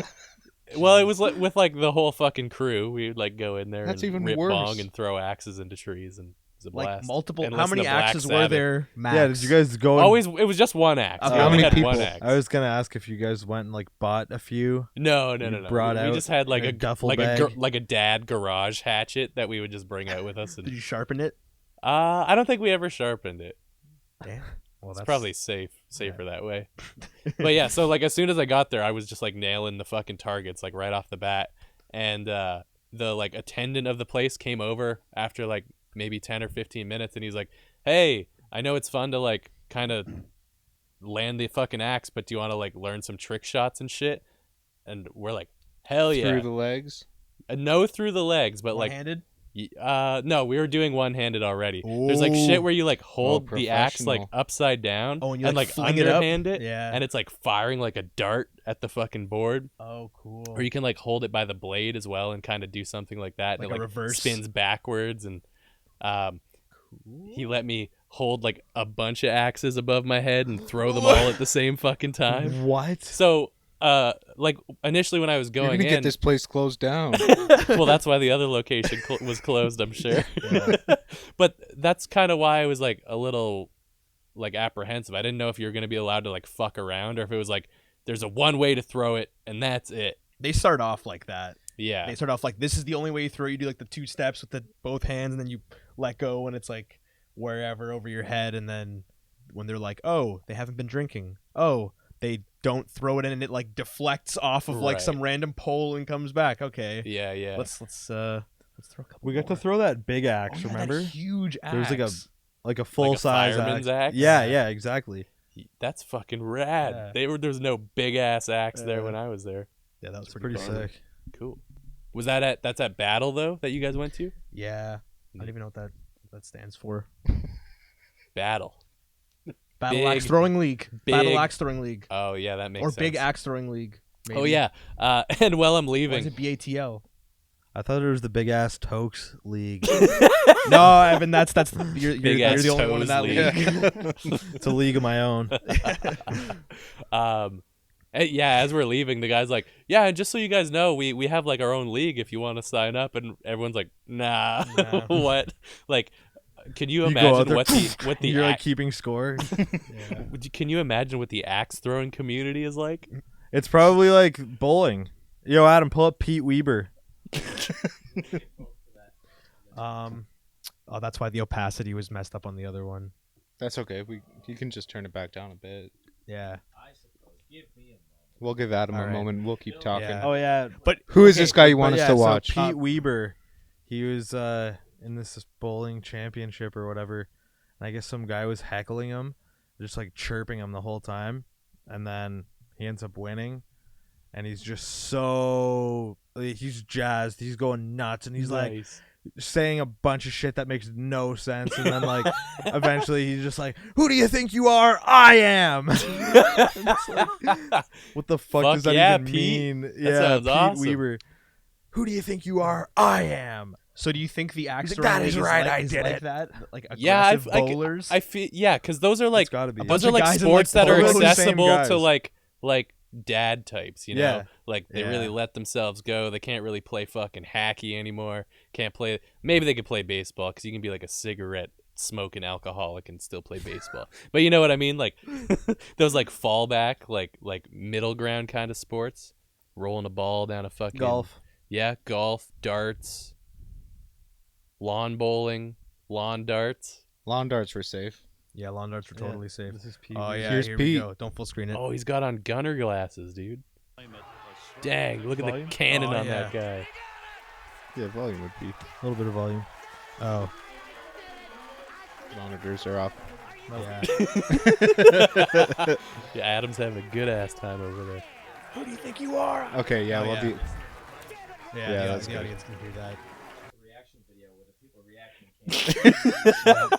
Well, it was like with like the whole fucking crew. We would like go in there That's and even rip worse. bong and throw axes into trees, and it was a like blast. multiple. And How listen many to Black axes were Sabbath. there? Max? Yeah, did you guys go? And, Always, it was just one axe. Okay. We How only many had one people? axe. I was gonna ask if you guys went and like bought a few. No. You brought we out just had like a a duffel like bag? like a dad garage hatchet that we would just bring out with us. Did And you sharpen it? I don't think we ever sharpened it. Damn. Well, It's probably safer that way. But yeah, so like as soon as I got there, I was just like nailing the fucking targets like right off the bat, and the like attendant of the place came over after like maybe 10 or 15 minutes, and he's like, "Hey, I know it's fun to like kind of land the fucking axe, but do you want to like learn some trick shots and shit?" And we're like, "Hell yeah!" Through the legs. No through the legs, but like handed. no, we were doing one-handed already. There's like shit where you like hold the axe like professional. upside down Oh, and you like, fling underhand it up. it, Yeah. and it's like firing like a dart at the fucking board. Oh, cool. Or you can like hold it by the blade as well and kind of do something like that. Like that a like reverse? spins backwards, and he let me hold like a bunch of axes above my head and throw them all at the same fucking time. What? So like initially when I was You're going gonna in, get this place closed down. well, that's why the other location was closed, I'm sure. But that's kind of why I was like a little like apprehensive. I didn't know if you were going to be allowed to like fuck around or if it was like there's a one way to throw it and that's it. They start off like that. Yeah. They start off like this is the only way you throw. You do like the 2 steps with the both hands, and then you let go, and it's like wherever over your head. And then when they're like, "Oh, they haven't been drinking," oh, they don't throw it in, and it like deflects off of like Right. some random pole and comes back. Okay, Yeah, yeah. let's throw a couple. We got to more. throw that big axe. Oh, yeah, that remember? huge axe. There was like a full size fireman's axe? Yeah, yeah, exactly. That's fucking rad. Yeah. There was no big ass axe there Yeah. when I was there. Yeah, that was It's pretty, pretty fun. sick. Cool. Was that's at Battle though that you guys went to? Yeah, I don't even know what that stands for. Battle. Battle Big- Axe Throwing League. big- Battle Axe Throwing League. Oh yeah, that makes Or sense. Big Axe Throwing League. Maybe. Oh yeah. And while I'm Or leaving, is it BATL? I thought it was the big ass Tokes League. No, Evan, that's you're Big you're ass the only one in toes that league. league. It's a league of my own. Yeah, as we're leaving, the guy's like, "Yeah, and just so you guys know, we have like our own league if you want to sign up." And everyone's like, "Nah, Nah. what?" Like, can you You go out imagine there, what the You're like axe, keeping score. can you imagine what the axe throwing community is like? It's probably like bowling. Yo, Adam, pull up Pete Weber. Oh, that's why the opacity was messed up on the other one. That's okay. You can just turn it back down a bit. Yeah. I suppose. Give me a moment. We'll give Adam All a right. moment. We'll keep talking. Yeah. Oh yeah, But Who is okay, this guy you but want us yeah, to so watch? Pete Weber. He was in this bowling championship or whatever, and I guess some guy was heckling him, just like chirping him the whole time, and then he ends up winning, and he's just he's jazzed, he's going nuts, and he's like saying a bunch of shit that makes no sense, and then like eventually he's just like, "Who do you think you are? I am." It's like, what the fuck does that even Pete. mean? That sounds Pete awesome. Weaver. Who do you think you are? I am. So do you think the axe He's like, "That throwing is league right, like, I is did like it." that? Like Yeah, aggressive bowlers? I feel because those are like It's gotta be. those bunch are of like guys in, sports like, that are polos. Same accessible guys. to like dad types, you know? Yeah. Like they Yeah. really let themselves go. They can't really play fucking hacky anymore. Can't play. Maybe they could play baseball because you can be like a cigarette smoking alcoholic and still play baseball. But you know what I mean? Like those like fallback, like middle ground kind of sports, rolling a ball down a fucking Golf. Yeah, golf, darts, lawn bowling, lawn darts. Lawn darts were safe. Yeah, lawn darts were totally safe. This is Pete. Oh Weaver. yeah, Here's here Pete. we go. Don't full screen it. Oh, he's got on gunner glasses, dude. Dang, look at the Volume? cannon Oh, on yeah. that guy. Yeah, volume would be. A little bit of volume. Oh, Monitors are off. yeah. Yeah, Adam's having a good ass time over there. Who do you think you are? Okay, yeah, Oh, well, yeah. Yeah, Yeah, that's the good. audience can hear that. Reaction video where the people reacting.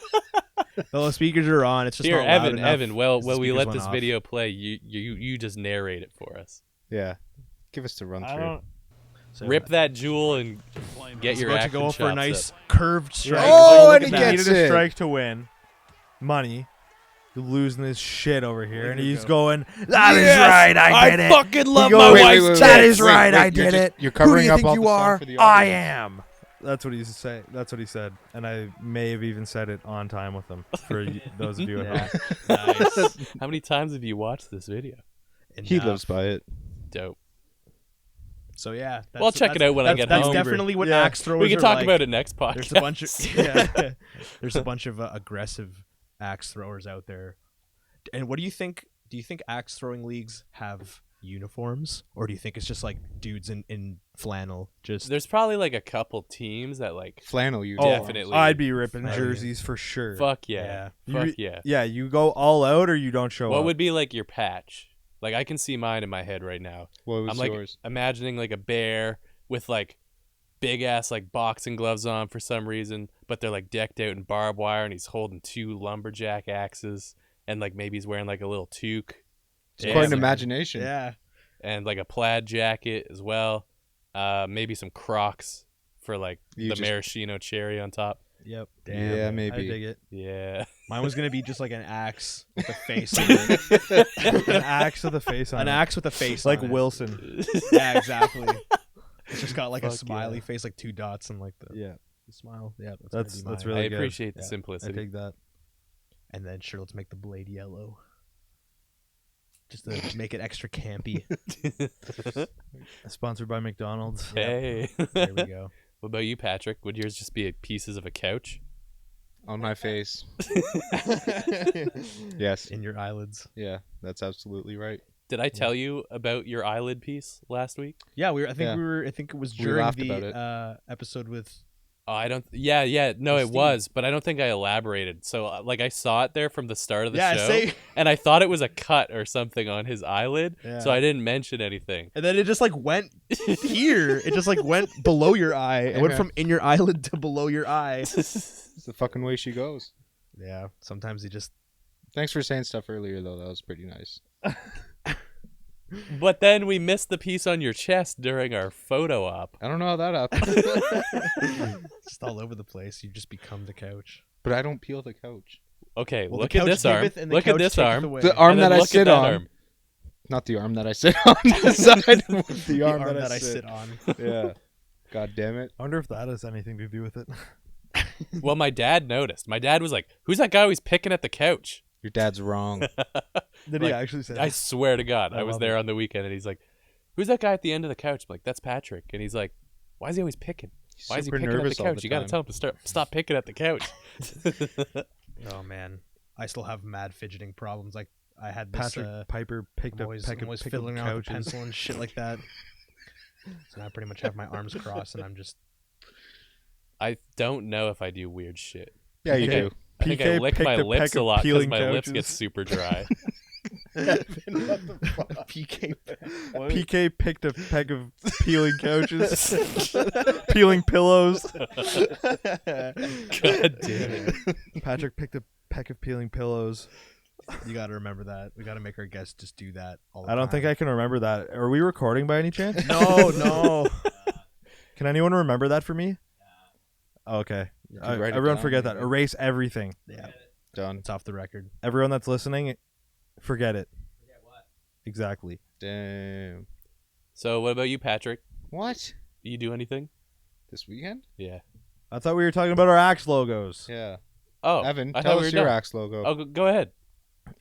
Well, the speakers are on. It's just Here, not loud Evan, enough. Evan. Well, The when we speakers let went this off. video play, you just narrate it for us. yeah. Give us the run through. So, Rip that jewel and get he's your about to action go for a chops nice up. curved strike. Oh, Look and at he that. gets needed a it. strike to win. Money. You're losing this shit over here, Look and at he's go. going, "That is right, I did it." fucking love He my goes, wife's wait, "That wait, is right, I you're did just- it." You're Who covering do you up think all you the song are? for the I audience. am. That's what he's say. That's what he said, and I may have even said it on time with him. For those of you at home. Nice. How many times have you watched this video? He Enough. lives by it. Dope. So yeah, Well, I'll check it out when I get that's home. definitely what Yeah. axe throwers We can are talk like. about it next podcast. There's a bunch of yeah, there's a bunch of aggressive axe throwers out there. And what do you think? Do you think axe throwing leagues have uniforms, or do you think it's just like dudes in flannel? Just There's probably like a couple teams that like Flannel, you Oh, definitely. I'd be ripping Oh, yeah. jerseys for sure. fuck yeah, Yeah. fuck yeah. Yeah, you go all out or you don't show What up. would be like your patch? Like I can see mine in my head right now. What was I'm like yours? imagining like a bear with like big ass like boxing gloves on for some reason, but they're like decked out in barbed wire, and he's holding two lumberjack axes, and like maybe he's wearing like a little toque. It's quite an like- imagination. yeah. and like a plaid jacket as well. Maybe some Crocs for like You the just- maraschino cherry on top. Yep. Yeah, Damn. I maybe. dig it. Yeah. Mine was gonna be just like an axe with a face on it. An axe with a face on An it. axe with a face like on it. Wilson. Yeah, exactly. It's just got like a Fuck smiley yeah. face, like two dots and like the Yeah, smile. Yeah, that's That's gonna be mine. really I good. appreciate the Yeah. I simplicity. dig that. And then sure, let's make the blade yellow, just to make it extra campy. Sponsored by McDonald's. Hey. There we go. What about you, Patrick? Would yours just be pieces of a couch? On my face. Yes. In your eyelids. Yeah, that's absolutely right. Did I tell you about your eyelid piece last week? Yeah, we were. I think Yeah. we were. I think it was We during laughed about the episode with. Oh, I don't. Yeah. No, With it Steve. was, but I don't think I elaborated. So, like, I saw it there from the start of the Yeah, show, say. and I thought it was a cut or something on his eyelid, Yeah. so I didn't mention anything. And then it just like went here. It just like went below your eye. It went Yeah. from in your eyelid to below your eye. It's the fucking way she goes. Yeah. Sometimes you just. Thanks for saying stuff earlier, though. That was pretty nice. But then we missed the piece on your chest during our photo op. I don't know how that happened. Just all over the place. You just become the couch. But I don't peel the couch. Okay, Well, look the at couch this arm. giveth and the Look at couch this taketh arm. away. The arm And then that I look at sit that on. arm. Not the arm that I sit on. The side. The arm, that, I sit on. Yeah. God damn it. I wonder if that has anything to do with it. Well, my dad noticed. My dad was like, "Who's that guy always picking at the couch?" Your dad's wrong. Did Like, he actually say I that? swear to God, I I was love there it. on the weekend, and he's like, "Who's that guy at the end of the couch?" I'm like, "That's Patrick." And he's like, "Why is he always picking? Why is he Super picking at the nervous all couch? the You got to time. tell him to stop picking at the couch." Oh man, I still have mad fidgeting problems. Like I had this. Patrick Piper picked I'm up always, pick I'm always pick fiddling up around with a couches. pencil and shit like that. So now I pretty much have my arms crossed, and I'm just I don't know if I do weird shit. Yeah, you Okay. do. I think I PK lick picked my a lips peck a of lot because peeling my lips get couches. super dry. PK. PK picked a peck of peeling couches, peeling pillows. God damn it. Patrick picked a peck of peeling pillows. You got to remember that. We got to make our guests just do that all the I don't think I can remember that. Are we recording by any chance? No. Can anyone remember that for me? Oh, okay. You could write it Everyone down, forget that. maybe. Erase everything. Yeah. Done. It's off the record. Everyone that's listening, forget it. Forget what? Exactly. Damn. So what about you, Patrick? What? You do anything? This weekend? Yeah. I thought we were talking about our Axe logos. Yeah. Oh, Evan, I tell thought we us were your done. Axe logo. Oh, go ahead.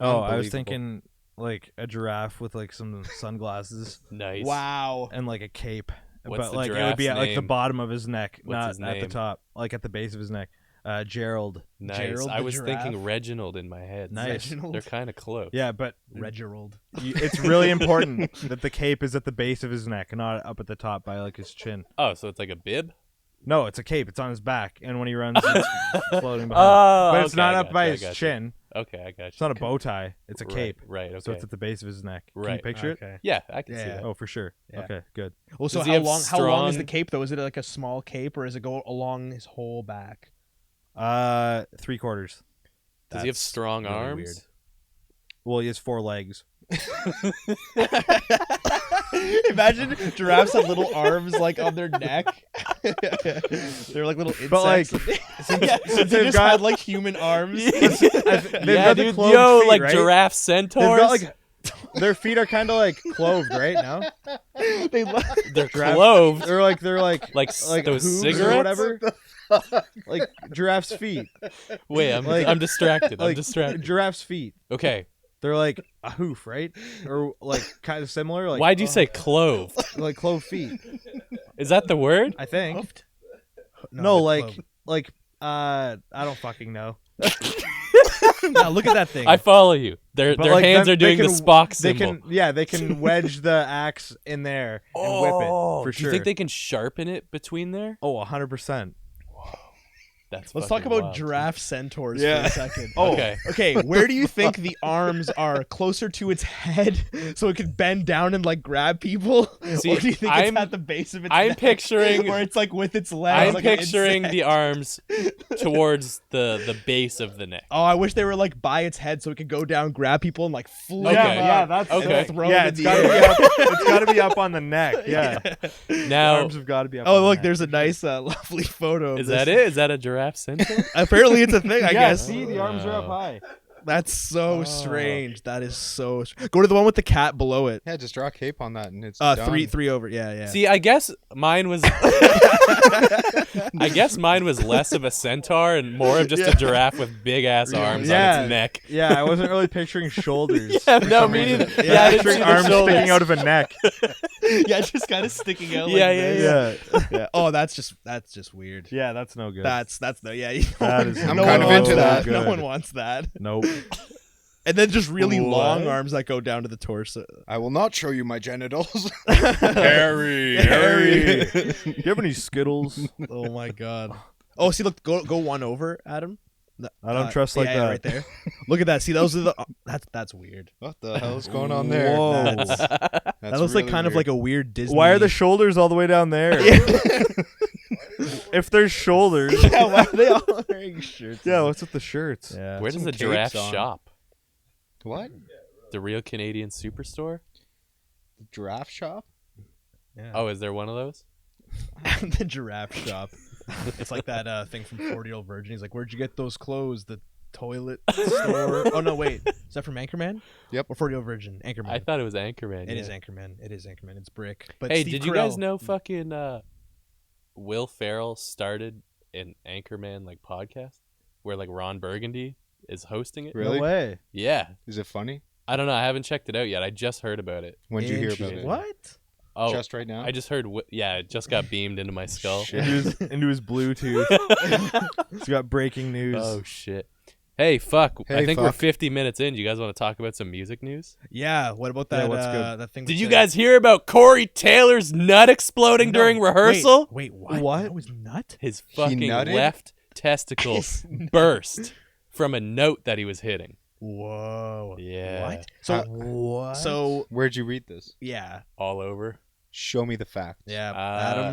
Oh, I was Unbelievable. thinking like a giraffe with like some sunglasses Nice. Wow. and like a cape. What's but the like it would be giraffe's at like the name? bottom of his neck, What's not his at the name? top, like at the base of his neck. Gerald. Nice. Gerald I the was giraffe? thinking Reginald in my head. Nice. Reginald? They're kind of close. Yeah, but Reginald. it's really important that the cape is at the base of his neck, not up at the top by like his chin. Oh, so it's like a bib? No, it's a cape. It's on his back, and when he runs, it's floating behind. Oh, But it's okay, not I up gotcha, by I his gotcha. chin. Okay, I got you. It's not a bow tie. It's a cape. Right, okay. So it's at the base of his neck. Can you Right. picture it? Okay. Yeah, I can see Yeah. that. Oh, for sure. Yeah. Okay, good. Well, so Does he how have long? How long is the strong- cape though? Is it like a small cape, or does it go along his whole back? 3/4. Does he have That's strong really arms? weird. Well, he has 4 legs. Imagine giraffes have little arms like on their neck. They're like little insects. But, like, yeah, since they they've just got- had like human arms. They've Yeah, got the dude. clove Yo, feet, like right? giraffe They've centaurs. got like their feet are kind of like cloved, right? Now They lo- They're giraffe- cloved. they're like Like those hooves cigarettes? or whatever. Like giraffe's feet. Wait, Like- I'm distracted. I'm Like distracted. giraffe's feet. Okay. They're like a hoof, right? Or like kind of similar. Like Why'd you say cloved? like clove feet? Is that the word? I think. Hoofed? No, they're like clove. like I don't fucking know. Now look at that thing. I follow you. Their But, like, hands them- are doing they the can- Spock They symbol. can they can wedge the axe in there and whip it for Do sure. you think they can sharpen it between there? Oh, 100%. That's Let's talk fucking about wild. giraffe centaurs Yeah. for a second. Oh, Okay. Okay, where do you think the arms are closer to its head so it could bend down and like grab people? See, or do you think I'm- it's at the base of its I'm neck, picturing- where it's like with its legs? I'm like an picturing insect? the arms towards the base of the neck. Oh, I wish they were like by its head so it could go down, grab people, and like fling Okay. them Yeah, up that's and okay. throw Yeah, them it's in got the to be air. up. It's got to be up on the neck. Yeah. The Now, arms have got to be up. Oh, on the look, neck. there's a nice, lovely photo. Of is this. that it? Is that a giraffe centaur? Apparently, it's a thing. I Yeah, guess. see, the arms are up Oh. high. That's so Oh. strange. That is so. Go to the one with the cat below it. Yeah, just draw a cape on that and it's done. Three over. Yeah, yeah. See, I guess mine was. I guess mine was less of a centaur and more of just a giraffe with big ass arms on its neck. Yeah, I wasn't really picturing shoulders. Yeah, for no, some me reason. neither. Yeah, Yeah, I I didn't picturing see the arms shoulders. sticking out of a neck. yeah, just kind of sticking out. Like Yeah, this. yeah. Yeah, Oh, that's just weird. yeah, that's no good. That's no. Yeah, you That is I'm no kind one of wants into that. No Good. one wants that. Nope. And then just really What? long arms that go down to the torso. I will not show you my genitals. Harry. Harry, do you have any Skittles? Oh my god. Oh, see, look, go one over, Adam. I don't trust like yeah, that. right there. Look at that. See, those are the. That's weird. What the hell is going on there? Whoa. That's That looks like really kind of weird. like a weird Disney. Why are the shoulders all the way down there? If there's shoulders, yeah, why are they all wearing shirts? yeah, what's with the shirts? Yeah. Where does Some the capes giraffe on. shop? What? The real Canadian Superstore? Giraffe shop? Yeah. Oh, is there one of those? The giraffe shop. It's like that thing from 40-Year-Old Virgin. He's like, "Where'd you get those clothes? The toilet store?" Oh no, wait. Is that from Anchorman? Yep. Or 40-Year-Old Virgin? Anchorman. I thought it was Anchorman. It is yeah. Anchorman. It is Anchorman. It's Brick. But Hey, Steve did you guys Carell- know fucking Will Ferrell started an Anchorman like podcast where like Ron Burgundy is hosting it? Really? No way. Yeah. Is it funny? I don't know. I haven't checked it out yet. I just heard about it. When did you hear about Interesting. it? What? Oh, Just right now? I just heard. Yeah, it just got beamed into my skull. Shit. Into his Bluetooth. He's got breaking news. Oh shit. Hey, fuck. I Hey, think we're fuck. 50 minutes in. Do you guys want to talk about some music news? Yeah. What about Yeah, that? what's good? That thing. Did that you said- guys hear about Corey Taylor's nut exploding No, during rehearsal? Wait, what? What? That was nut. His He fucking nutted? left testicle burst from a note that he was hitting. Whoa. Yeah. What? So What? so Where'd you read this? yeah. All over. Show me the fact. Yeah.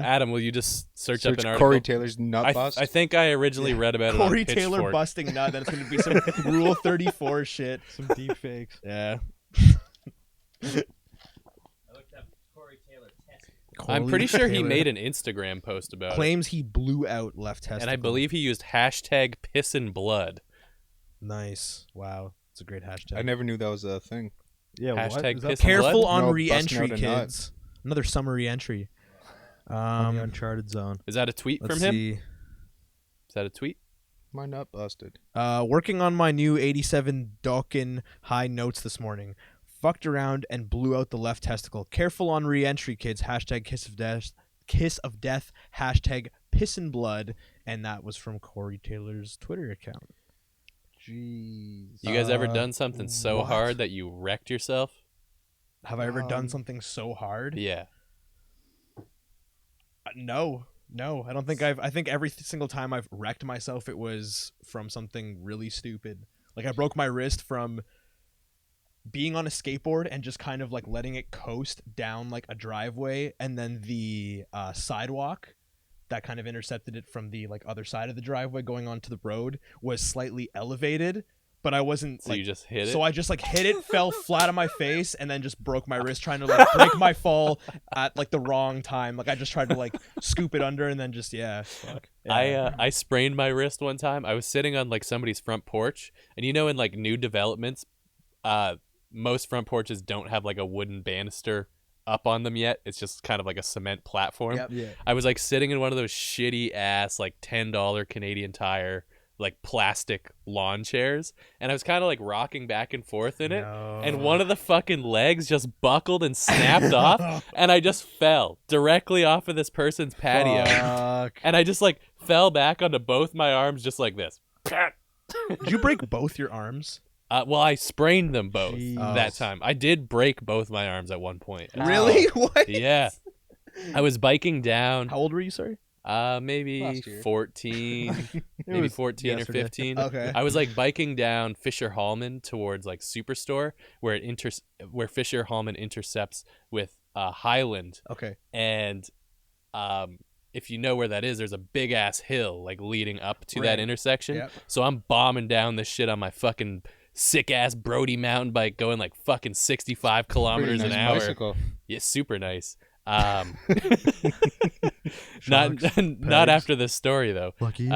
Adam, will you just search up an article? Corey Taylor's nut I bust. think I originally read about Corey it on Taylor Pitchfork. busting nut. That's going to be some Rule 34 shit. Some deep fakes. Yeah. I looked up Corey Taylor test. I'm pretty sure he made an Instagram post about it. claims he blew out left testicle. And I believe he used hashtag piss and blood. Nice. Wow. It's a great hashtag. I never knew that was a thing. Yeah, what? Hashtag Is that piss Careful blood? on No, re-entry, busting out a nut. kids. Another summer re-entry. on the uncharted zone? Is that a tweet Let's from him? see. Is that a tweet? My nut busted. Working on my new 87 Dawkin high notes this morning. Fucked around and blew out the left testicle. Careful on re-entry, kids. Hashtag kiss of death. Kiss of death. Hashtag piss and blood. And that was from Corey Taylor's Twitter account. Jeez. You guys ever done something so what? hard that you wrecked yourself? Have I ever done something so hard? Yeah. No. I don't think I think every single time I've wrecked myself, it was from something really stupid. Like I broke my wrist from being on a skateboard and just kind of like letting it coast down like a driveway, and then the sidewalk that kind of intercepted it from the like other side of the driveway going onto the road was slightly elevated, but I wasn't So like, you just hit it? so I just like hit it, fell flat on my face, and then just broke my wrist trying to like break my fall at like the wrong time. Like I just tried to like scoop it under and then just fuck. Yeah. I sprained my wrist one time. I was sitting on like somebody's front porch, and you know, in like new developments, most front porches don't have like a wooden banister up on them yet. It's just kind of like a cement platform. Yep. Yeah. I was like sitting in one of those shitty ass like $10 Canadian Tire like plastic lawn chairs, and I was kind of like rocking back and forth in it, and one of the fucking legs just buckled and snapped off, and I just fell directly off of this person's patio. Fuck. And I just like fell back onto both my arms just like this. Did you break both your arms? Well, I sprained them both Jeez. that time. I did break both my arms at one point. Really? What? Yeah. I was biking down, How old were you, sorry? maybe Last year. 14, maybe was 14 or yesterday. 15. Okay. I was like biking down Fisher Hallman towards like Superstore, where where Fisher Hallman intercepts with Highland, Okay. and if you know where that is, there's a big ass hill like leading up to that Right. intersection. Yep. So I'm bombing down this shit on my fucking sick ass Brody mountain bike, going like fucking 65 kilometers Pretty an nice hour. bicycle. Yeah, super nice. Not after this story though. Lucky.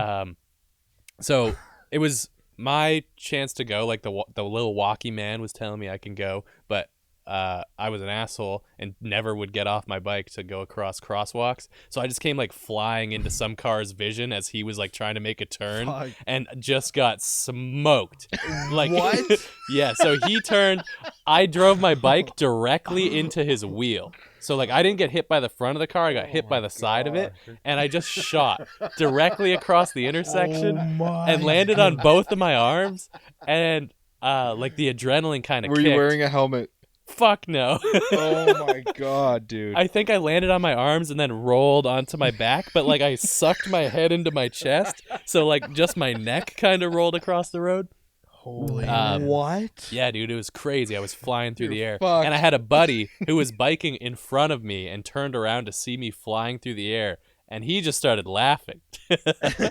So it was my chance to go. Like the little walkie man was telling me I can go, but I was an asshole and never would get off my bike to go across crosswalks. So I just came like flying into some car's vision as he was like trying to make a turn, Fuck. and just got smoked. Like What? Yeah. So he turned. I drove my bike directly into his wheel. So like I didn't get hit by the front of the car. I got hit by the side of it, and I just shot directly across the intersection and landed on both of my arms. And like the adrenaline kind of Were kicked. you wearing a helmet? Fuck no. Oh my god, dude. I think I landed on my arms and then rolled onto my back, but like I sucked my head into my chest, so like just my neck kind of rolled across the road. Holy. What? Yeah, dude, it was crazy. I was flying through the air, fucked. and I had a buddy who was biking in front of me and turned around to see me flying through the air, and he just started laughing.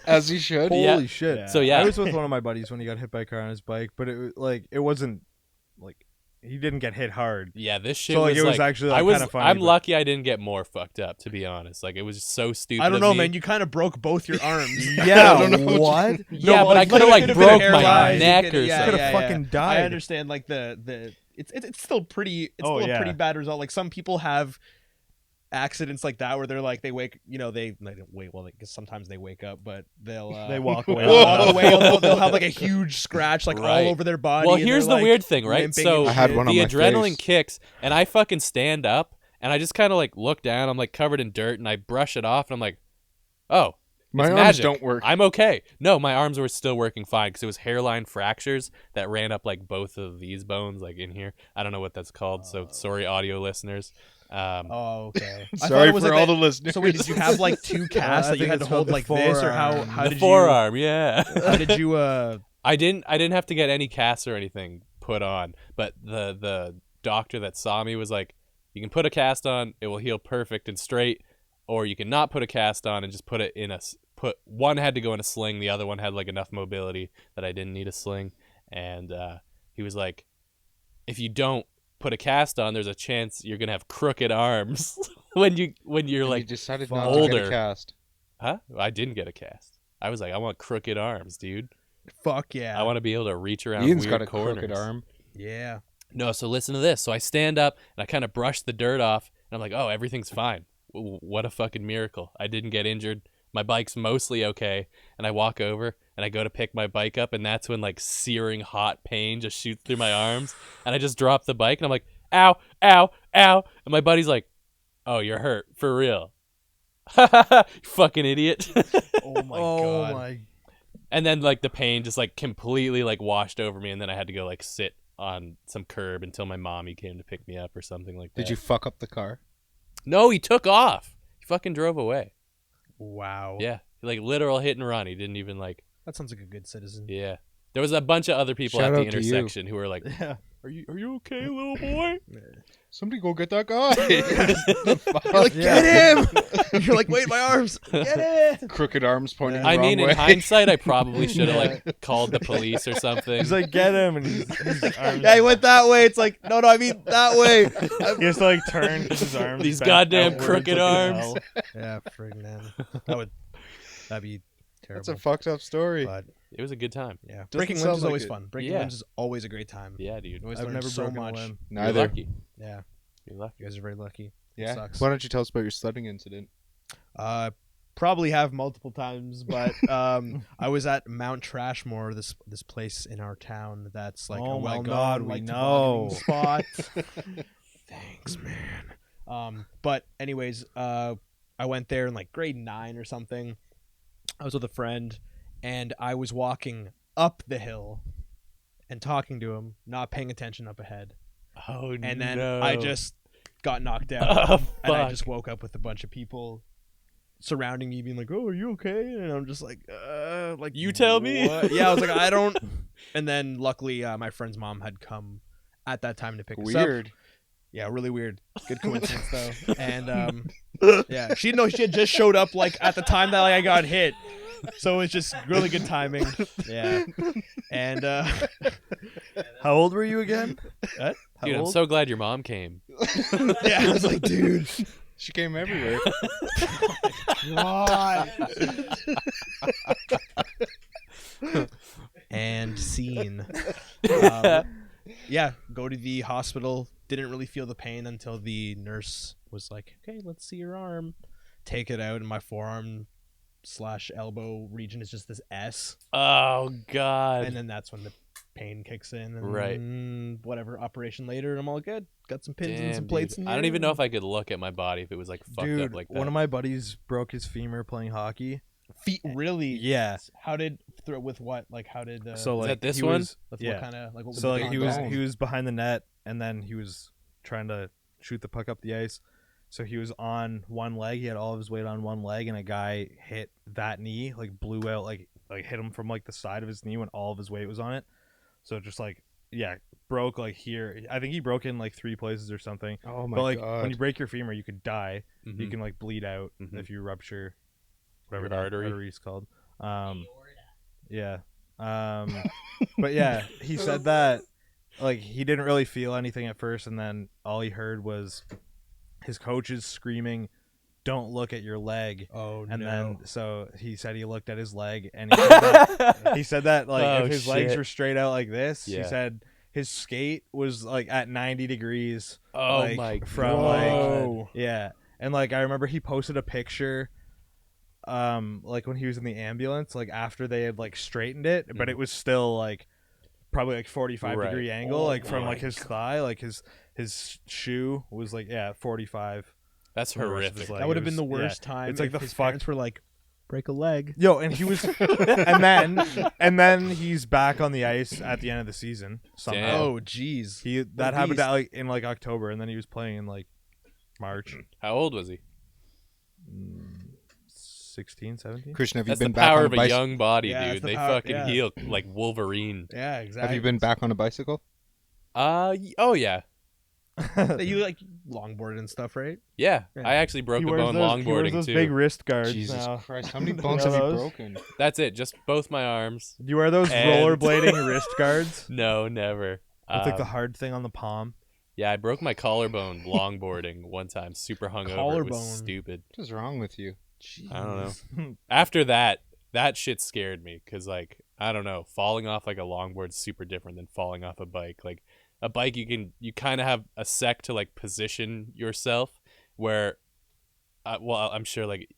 As you should. Yeah. Holy shit. So yeah, I was with one of my buddies when he got hit by a car on his bike, but it wasn't like he didn't get hit hard. yeah, this shit So, like, was it was actually, like, I was. kinda funny, I'm but- lucky I didn't get more fucked up, to be honest. Like it was so stupid. I don't of know, me. man. You kind of broke both your arms. Yeah, I don't know what? Yeah, No, but I like, could have like could've been broke my paralyzed. neck You or could- something. Could've fucking died. I understand. Like the it's still pretty. It's Oh, still a yeah. pretty bad result. Like some people have accidents like that where they're like they wake. You know they don't wait. Well, because sometimes they wake up, but they'll They walk away. they'll walk away. They'll have like a huge scratch like Right. all over their body. Well, and here's they're, the like, weird thing, right? limping So and I had shit. one on the my adrenaline face. kicks, and I fucking stand up, and I just kind of like look down. I'm like covered in dirt, and I brush it off, and I'm like, oh, My It's arms magic. don't work. I'm okay. No, my arms were still working fine because it was hairline fractures that ran up like both of these bones, like in here. I don't know what that's called, so sorry, audio listeners. Oh, okay. I thought Sorry it was for like all that- the listeners. So wait, did you have like two casts I that you think had to it's called hold the like this, or how forearm. how the did forearm, yeah. you how did you I didn't have to get any casts or anything put on, but the doctor that saw me was like, you can put a cast on, it will heal perfect and straight, or you can not put a cast on and just put it in one had to go in a sling, the other one had like enough mobility that I didn't need a sling, and he was like, if you don't put a cast on, there's a chance you're gonna have crooked arms when you're you like, decided fuck. not to get older. a cast. huh? I didn't get a cast. I was like, I want crooked arms, dude. fuck yeah. I want to be able to reach around Ian's weird got a corners. crooked arm. Yeah. No, so listen to this. So I stand up and I kind of brush the dirt off, and I'm like, oh, everything's fine. What a fucking miracle. I didn't get injured. My bike's mostly okay. And I walk over and I go to pick my bike up, and that's when like searing hot pain just shoots through my arms. And I just drop the bike and I'm like, ow, ow, ow. And my buddy's like, oh, you're hurt. For real. Fucking idiot. Oh my Oh god. my. And then like the pain just like completely like washed over me, and then I had to go like sit on some curb until my mommy came to pick me up or something like that. Did you fuck up the car? No, he took off. He fucking drove away. Wow. Yeah, like literal hit and run. He didn't even like. That sounds like a good citizen. Yeah, there was a bunch of other people Shout at the out to you. intersection who were like, Yeah. "Are you okay, little boy?" Somebody go get that guy. You're like, Yeah. get him! You're like, wait, my arms. Get it! Crooked arms pointing the I wrong mean, way. in hindsight, I probably should have like called the police or something. He's like, get him, and his arms. Yeah, he went that way. It's like, no, I mean that way. He has to like turn his arms. These back goddamn outwards crooked like arms. hell. Yeah, frig man. That'd be terrible. That's a fucked up story. But It was a good time. yeah, Doesn't breaking sound limbs is like always it. fun. Breaking Yeah. limbs is always a great time. Yeah, dude. You always I've learn never so broken much. a limb. You're Neither. lucky. Yeah, You're lucky. you guys are very lucky. Yeah. Sucks. Why don't you tell us about your sledding incident? Probably have multiple times, but I was at Mount Trashmore, this place in our town that's like Oh a my well-known God, we like know. tobogganing spot. Thanks, man. But anyways, I went there in like grade 9 or something. I was with a friend, and I was walking up the hill and talking to him, not paying attention up ahead. Oh And then no. I just got knocked out. Oh, And I fuck. just woke up with a bunch of people surrounding me being like, oh, are you okay? And I'm just like You tell me. what? Yeah, I was like, I don't. And then luckily my friend's mom had come at that time to pick us up. Weird. Yeah, really weird. Good coincidence though. And yeah, she didn't know she had just showed up like at the time that like, I got hit. So it was just really good timing. Yeah. And How old were you again? What? How Dude, I'm old? so glad your mom came. yeah, I was like, dude, She came everywhere. God. And scene. Yeah, go to the hospital. Didn't really feel the pain until the nurse was like, okay, let's see your arm. Take it out, and my forearm / elbow region is just this S. Oh god. And then that's when the pain kicks in. And Right. whatever, operation later, and I'm all good. Got some pins and Damn, some plates dude. in I don't here. even know if I could look at my body if it was like fucked Dude, up like that. one of my buddies broke his femur playing hockey. Feet, really? Yeah. How did, with what? Like, how did, So Is like that this he one? was- with yeah. what kind of, like, what was So the like pain? he was behind the net, and then he was trying to shoot the puck up the ice. So he was on one leg. He had all of his weight on one leg, and a guy hit that knee, like blew out, like hit him from like the side of his knee when all of his weight was on it. So just like broke like here. I think he broke in like 3 places or something. Oh my But like god. when you break your femur, you could die. Mhm. You can like bleed out Mhm. if you rupture whatever Your that artery. artery is called. Yeah. But yeah, he said that like he didn't really feel anything at first, and then all he heard was his coaches screaming, "Don't look at your leg." Oh, And no. then so he said he looked at his leg, and he said that, he said that like Oh, if his legs shit. were straight out like this, Yeah. he said his skate was like at 90 degrees. Oh like, my from god. like yeah. And like I remember he posted a picture like when he was in the ambulance, like after they had like straightened it, but it was still like probably like 45 Right. degree angle, Oh like from my like his thigh, like his shoe was like 45. That's The rest was, horrific. like, that would it have been the was- yeah, worst time. it's like if the his fuck- parents were like, break a leg. Yo, and he was, and then he's back on the ice at the end of the season somehow. Damn. Oh, jeez. That happened in October, and then he was playing in March. How old was he? 16, 17? Christian, have you That's the been back power on of a a bicycle? young body, Yeah, dude. it's the They power- fucking yeah. heal like Wolverine. Yeah, exactly. Have you been back on a bicycle? Oh yeah. You like longboard and stuff, right? Yeah. Yeah. I actually broke He a wears bone those, he wears longboarding those too. big wrist guards Jesus now. Christ, how many bones Yeah, have you those. broken? That's it. Just both my arms. Do you wear those And- rollerblading wrist guards? No, never. With the Um, hard thing on the palm? Yeah, I broke my collarbone longboarding one time. Super hungover. It Collarbone. was stupid. What is wrong with you? I don't know. After that shit scared me because, like, I don't know, falling off like a longboard's super different than falling off a bike. Like a bike, you kind of have a sec to like position yourself. Where, well, I'm sure like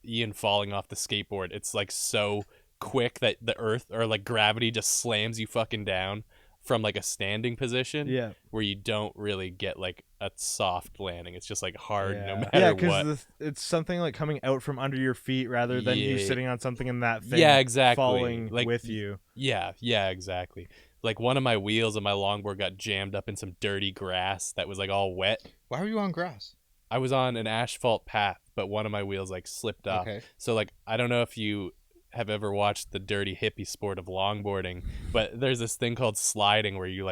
Ian falling off the skateboard, it's like so quick that the earth or like gravity just slams you fucking down from like a standing position. Yeah. Where you don't really get like a soft landing. It's just like hard no matter Yeah, what. because it's something like coming out from under your feet rather than you Yeah. sitting on something and that thing Yeah, exactly. falling Like, with you. Yeah, exactly. Like one of my wheels of my longboard got jammed up in some dirty grass that was like all wet. Why were you on grass? I was on an asphalt path, but one of my wheels like slipped off. Okay. So like I don't know if you have ever watched the dirty hippie sport of longboarding, but there's this thing called sliding where you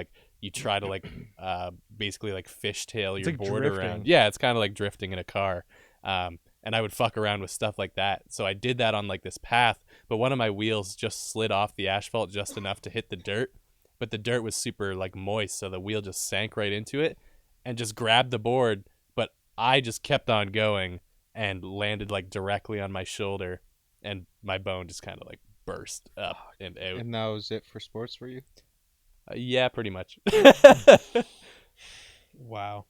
try to like basically like fishtail It's your like board drifting. around. Yeah, it's kind of like drifting in a car. And I would fuck around with stuff like that. So I did that on like this path, but one of my wheels just slid off the asphalt just enough to hit the dirt, but the dirt was super like moist, so the wheel just sank right into it and just grabbed the board, but I just kept on going and landed like directly on my shoulder, and my bone just kind of like burst up and out. And that was it for sports for you? Yeah, pretty much. Wow.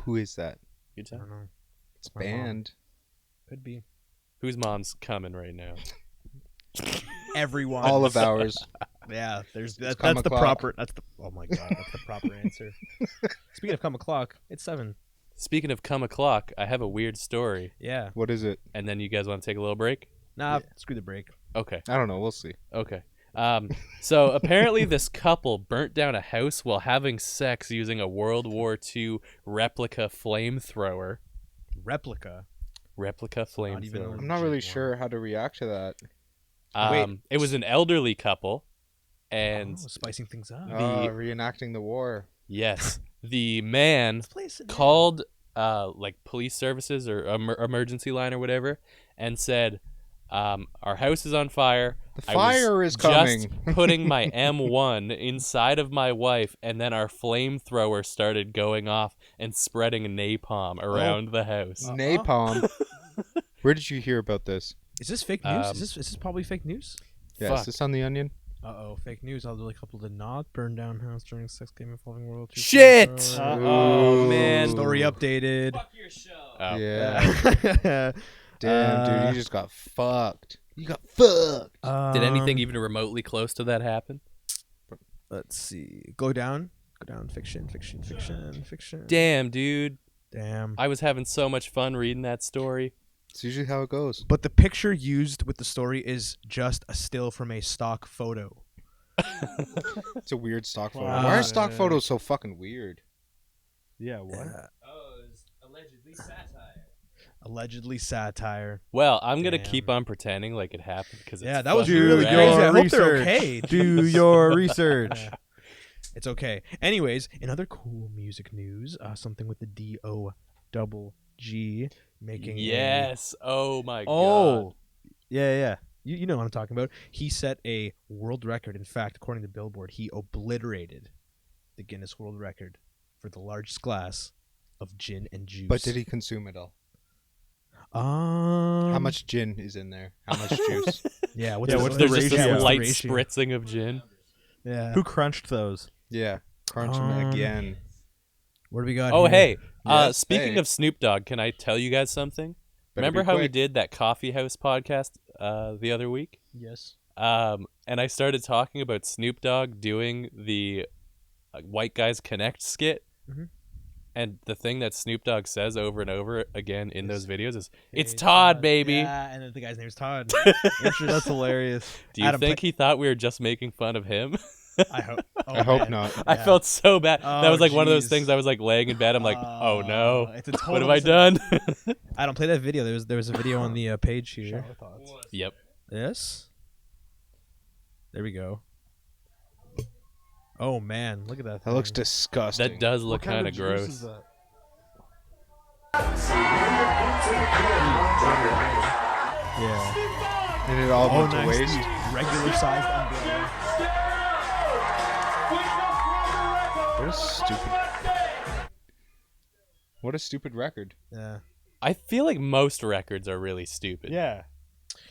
Who is that? Good I time. don't know. It's My mom. banned. Could be. Whose mom's coming right now? Everyone. All of ours. Yeah. There's It's that's the cum o'clock. proper. That's the. Oh my god. That's the proper answer. Speaking of cum o'clock, it's 7. Speaking of come o'clock, I have a weird story, Yeah. What is it? and then you guys want to take a little break? Nah. Screw the break. Okay. I don't know. We'll see. Okay. So apparently this couple burnt down a house while having sex using a World War II replica flamethrower. Replica. Replica Not even flamethrower. I'm not really Legit one. sure how to react to that. It was an elderly couple, and Oh, spicing things up. Reenacting the war. yes, the man Let's play a scenario. called like police services or emergency line or whatever, and said, "Our house is on fire. The I was fire is coming." Just putting my M1 inside of my wife, and then our flamethrower started going off and spreading napalm around the house. Napalm. Where did you hear about this? Is this fake news? Is this probably fake news? Yeah, Fuck. is this on The Onion? Uh-oh, fake news. Elderly couple did not burn down house during sex game involving World War II. Shit! Oh, man. Story updated. Fuck your show. Oh. Yeah. Damn, dude, you just got fucked. You got fucked. Did anything even remotely close to that happen? Let's see. Go down. Fiction. Damn, dude. Damn. I was having so much fun reading that story. It's usually how it goes. But the picture used with the story is just a still from a stock photo. It's a weird stock photo. Wow. Why are stock photos so fucking weird? Yeah, what? Oh, it was allegedly satire. Allegedly satire. Well, I'm gonna Damn. keep on pretending like it happened because Yeah, that was fucking really rad. crazy. I Your hope they're research. okay. Do your research. Yeah. It's okay. Anyways, in other cool music news, something with the D-O-double-G making Yes. Oh my god. Oh. Yeah. You know what I'm talking about. He set a world record. In fact, according to Billboard, he obliterated the Guinness World Record for the largest glass of gin and juice. But did he consume it all? How How much gin is in there? How much juice? Yeah, Yeah, what's There's the just ratio? this What's the light ratio? spritzing of gin. Yeah. Who crunched those? Yeah. Crunch 'em again. What do we got? Oh, here? hey. Yes, Speaking hey. of Snoop Dogg, can I tell you guys something? Better Remember be how we quick. did that coffee house podcast the other week? Yes. And I started talking about Snoop Dogg doing the White Guys Connect skit. Mhm. And the thing that Snoop Dogg says over and over again in those videos is, "It's Hey, Todd, baby." Yeah, and then the guy's name's Todd. That's hilarious. Do you Adam, think he thought we were just making fun of him? I hope. Oh, I hope man. not. I Yeah. felt so bad. That Oh, was like one of those jeez. things. I was like laying in bed. I'm like, oh no, It's a what total have I done? I don't play that video. There was a video on the page here. Yep. Yes. There we go. Oh man, look at that. That looks thing. disgusting. That does look kind of gross. Yeah. And it all Oh, went to nice. waste. The regular sized umbrella. What a stupid. What a stupid record. Yeah. I feel like most records are really stupid. Yeah,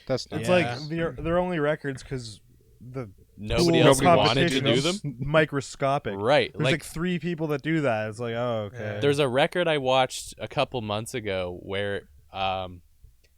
That's not. it's Yeah. like they're only records because the Nobody pool else of wanted to competition do is them. microscopic. Right. There's like 3 people that do that. It's like, oh, okay. Yeah. There's a record I watched a couple months ago where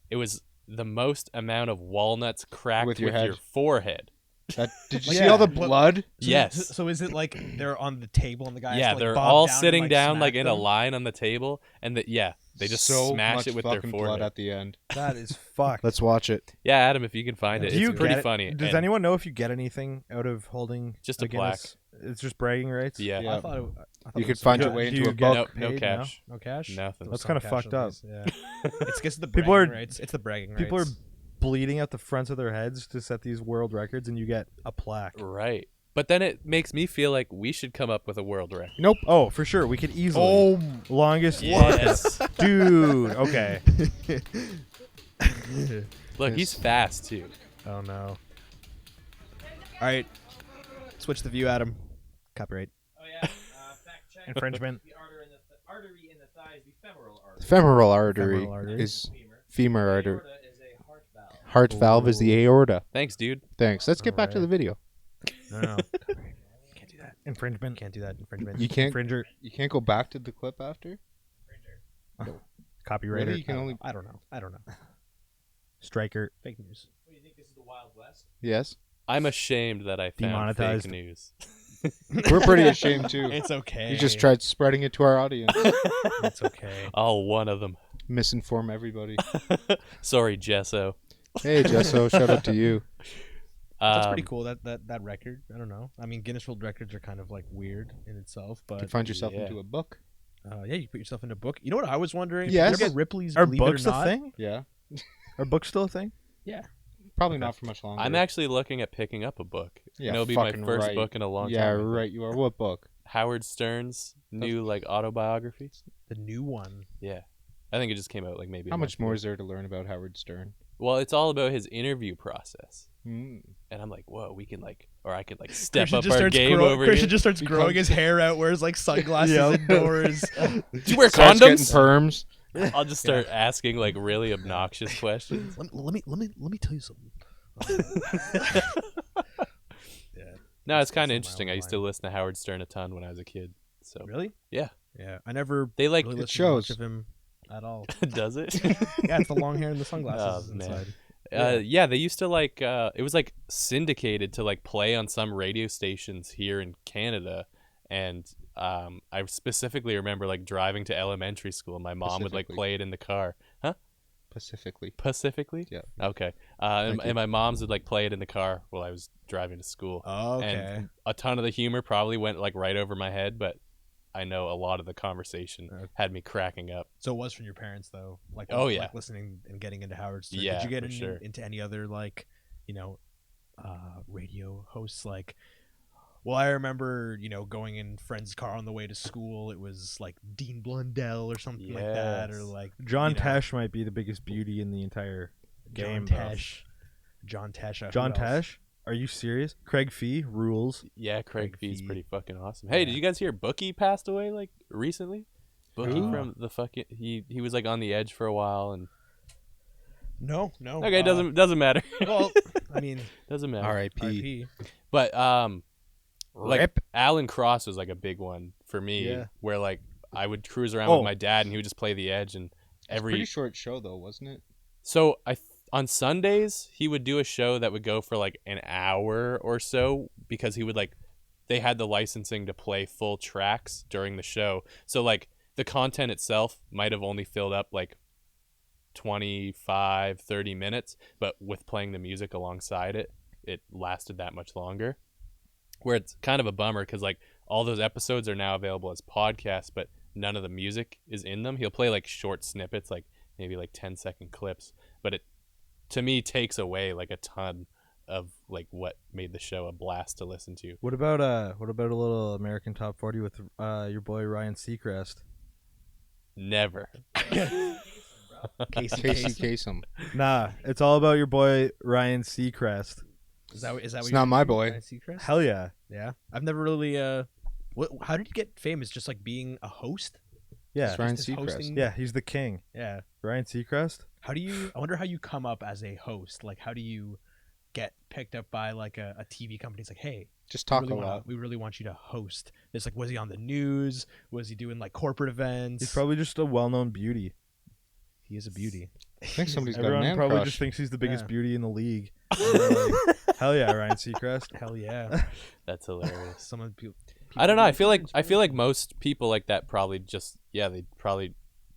it was the most amount of walnuts cracked With with your your, head. forehead. Did you Like, see all the yeah. blood? Yes. So is it like they're on the table and the guy? has Yeah, to, like, they're bob all down and, sitting down smack like in a them? line on the table, and they just so smash much it with their fucking forehead. blood at the end. That is fucked. Let's watch it. Yeah, Adam, if you can find it, Do you it's pretty get it? funny. Does and anyone know if you get anything out of holding Just a Guinness? It's just bragging rights. Yeah. Yeah. I thought it You it could was find some your way cash. Do into a you get book. No paid cash. No cash. Nothing. That's Some kinda cash fucked at up. least, Yeah. It's because of the People are- bragging rights. It's the bragging People rights. are bleeding out the fronts of their heads to set these world records, and you get a plaque. Right. But then it makes me feel like we should come up with a world record. Nope. Oh, for sure, we could easily. Oh, Longest Yes. dude. Okay. Look, he's fast too. Oh no. all right. Switch the view, Adam. Copyright. Oh yeah. Fact check. Infringement. The artery in the thighs, the femoral artery. Femoral artery Femoral artery. is Femur. femur The artery. aorta is a heart valve. Heart valve is the aorta. Thanks, dude. Thanks. Let's get back to the video. No. Can't do that. Infringement. Can't do that. Infringement. You can't. Infringer. You can't go back to the clip after. Copyrighted. Really? You can only. I don't know. I don't know. Striker. Fake news. What do you think? This is the Wild West. Yes. I'm ashamed that I found Demonetized. fake news. We're pretty ashamed too. It's okay. You just tried spreading it to our audience. It's okay. Oh, one of them. Misinform everybody. Sorry, Gesso. Hey, Jesso, shout out to you. That's pretty cool. That record. I don't know. I mean, Guinness World Records are kind of like weird in itself, You but find yourself yeah. into a book. yeah, you put yourself in a book. You know what I was wondering? Yes. You remember Ripley's Are Believe books It or a Not? thing? Yeah. Are books still a thing? Probably not for much longer. I'm actually looking at picking up a book. Yeah, It'll be my fucking first right. book in a long Yeah, time. right. You are. What book? Howard Stern's new like autobiography. The new one. Yeah, I think it just came out like maybe. How a much month more ago. is there to learn about Howard Stern? Well, it's all about his interview process, Hmm. and I'm like, whoa, we can like, or I could like step Christian up just our starts game grow- over Christian here. just starts growing his hair out, wears like sunglasses Yeah. indoors. Do you wear Starts getting condoms? perms. I'll just start asking like really obnoxious questions. let me tell you something. No, it's kind on my of interesting. I used to line. listen to Howard Stern a ton when I was a kid. So Really? Yeah. Yeah. I never they like really it listened to shows. much of him at all. does it? Yeah, it's the long hair and the sunglasses Oh, man. inside. Yeah, they used to like it was like syndicated to like play on some radio stations here in Canada, and I specifically remember like driving to elementary school and my mom would like Specifically. play it in the car. Pacifically. Pacifically? Yeah. Okay. Thank you. And my mom's would like play it in the car while I was driving to school. Oh, okay. And a ton of the humor probably went like right over my head, but I know a lot of the conversation had me cracking up. So it was from your parents, though. Like, Oh, yeah. like listening and getting into Howard Stern. Yeah, Did you get for sure. into any other like, radio hosts? Like, well, I remember going in friend's car on the way to school. It was like Dean Blundell or something like that, or Yes. like John you know, Tesh might be the biggest beauty in the entire game. John Tesh. John Tesh. Who John else? Tesh? Are you serious? Craig Fee rules. Yeah, Craig Fee's Fee. pretty fucking awesome. Hey, did you guys hear Bookie passed away like recently? Bookie Who? from the fucking he was like on the edge for a while and No. okay, doesn't matter. Well, I mean, doesn't matter. R.I.P. RP. But like Rip. Alan Cross was like a big one for me Yeah. where like I would cruise around Oh. with my dad and he would just play the edge and Pretty short show though, wasn't it? So on Sundays he would do a show that would go for like an hour or so because he would like they had the licensing to play full tracks during the show. So like the content itself might have only filled up like 25, 30 minutes, but with playing the music alongside it, it lasted that much longer. Where it's kind of a bummer because like all those episodes are now available as podcasts, but none of the music is in them. He'll play like short snippets, like maybe like 10-second clips, but it to me takes away like a ton of like what made the show a blast to listen to. What about a little American Top 40 with your boy Ryan Seacrest? Never. Casey Kasem. Nah, it's all about your boy Ryan Seacrest. Is that It's what not you my do, boy. Ryan Seacrest? Hell yeah. Yeah, I've never really. How did you get famous? Just like being a host? Yeah. It's Ryan Just his Seacrest. hosting- Yeah, he's the king. Yeah. Ryan Seacrest? How do you? I wonder how you come up as a host. Like, how do you get picked up by like a TV company? It's like, hey, Just talk we a really lot. we really want you to host. It's like, was he on the news? Was he doing like corporate events? He's probably just a well-known beauty. He is a beauty. I think somebody's got a Everyone man probably crush. just thinks he's the biggest Yeah. beauty in the league. And they're like, hell yeah, Ryan Seacrest. Hell yeah. That's hilarious. Some of the people. I don't know. I feel like most people like that probably just they'd probably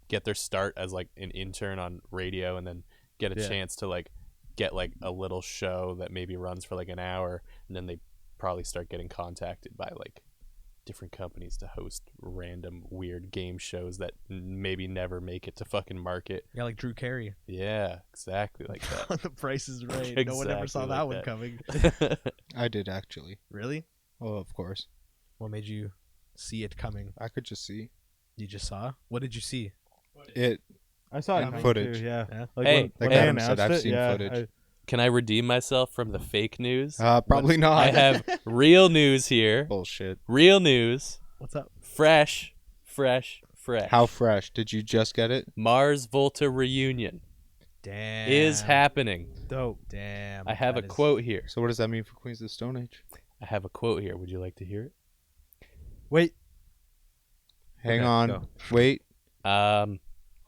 get their start as like an intern on radio and then get a Yeah. chance to like get like a little show that maybe runs for like an hour, and then they probably start getting contacted by like different companies to host random weird game shows that maybe never make it to fucking market. Yeah, like Drew Carey. Yeah, exactly like that. The Price is Right. No one ever saw Exactly that like one that. coming. I did actually. Really? Oh, of course. What made you see it coming? I could just see You just saw? What did you see? it. I saw it And coming footage. Too, yeah. Yeah. Like Hey, when like they Adam said, announced I've it, seen yeah, footage. Can I redeem myself from the fake news? Probably not. I have real news here. Bullshit. Real news. What's up? Fresh. How fresh? Did you just get it? Mars Volta reunion Damn. is happening. dope. Damn. I have a that is- quote here. So what does that mean for Queens of the Stone Age? I have a quote here. Would you like to hear it? Wait. Hang Okay, on. go. Wait. Um.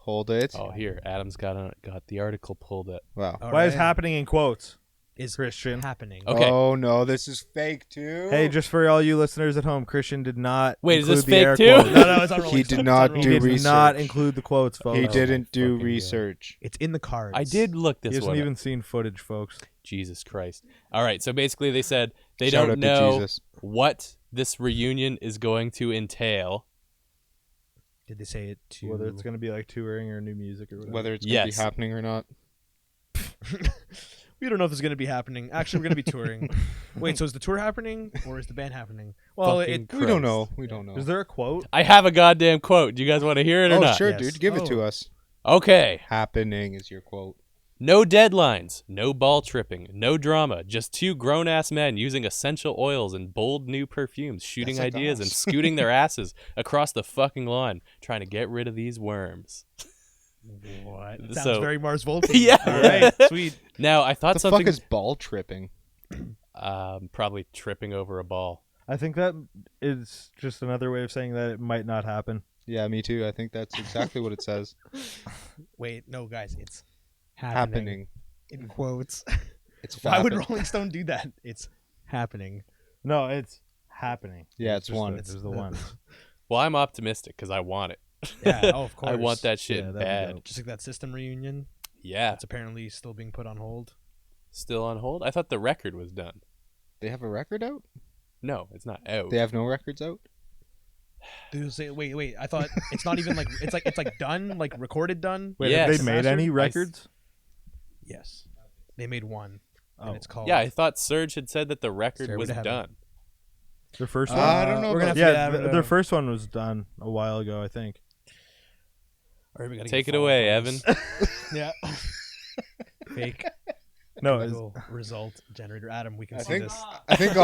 Hold it. Oh, here. Adam's got the article pulled up. Wow. All Why is right. happening in quotes? Is Christian? happening. Okay. Oh no, this is fake too. Hey, just for all you listeners at home, Christian did not. Wait, is this include the air fake too? quotes. No, it's on Rolling He Stone. did It's not on He do Rolling did Stone. not research. include the quotes, folks. He Oh, didn't do fucking research. It's in the cards. I did look He this hasn't one even up. seen footage, folks. Jesus Christ. All right. So basically, they said they Shout don't out to know Jesus. what this reunion is going to entail. Did they say it to? Whether it's going to be like touring or new music or whatever. Whether it's gonna Yes. be happening or not. We don't know if it's going to be happening. Actually, we're going to be touring. Wait, so is the tour happening or is the band happening? Well, Fucking it, We don't Christ. know. We don't know. Is there a quote? I have a goddamn quote. Do you guys want to hear it or Oh not? sure, Yes. dude. Give it to Oh. us. Okay. Happening is your quote. No deadlines, no ball tripping, no drama. Just two grown-ass men using essential oils and bold new perfumes, shooting That's like ideas us. and scooting their asses across the fucking lawn, trying to get rid of these worms. what? So- Sounds very Mars Volta. Yeah. All right. Sweet. Now, I thought The something fuck is ball tripping? probably tripping over a ball. I think that is just another way of saying that it might not happen. Yeah, me too. I think that's exactly what it says. Wait, no, guys. It's Happening. in quotes. It's Why would fapping. Rolling Stone do that? It's happening. No, it's happening. Yeah, it's just one. There's the one. Well, I'm optimistic because I want it. Yeah. Oh, of course. I want that shit Yeah, that'd be bad. dope. Just like that System reunion. Yeah. It's apparently still being put on hold. Still on hold? I thought the record was done. They have a record out? No, it's not out. They have no records out? Dude, say, wait. I thought it's not even like it's like done, like recorded done. Wait, Yes. have they made any Mastered? records? Yes. They made one. Oh. And it's called. Yeah, I thought Serge had said that the record Sorry, we was haven't- done. Their first Uh, one? I don't know We're gonna about have to Yeah, get their first one was done a while ago, I think. All right, we gotta Take get it away, follow-up Evan. on this. Yeah. Fake. No, it's, Google result generator. Adam, we can I see think this. I think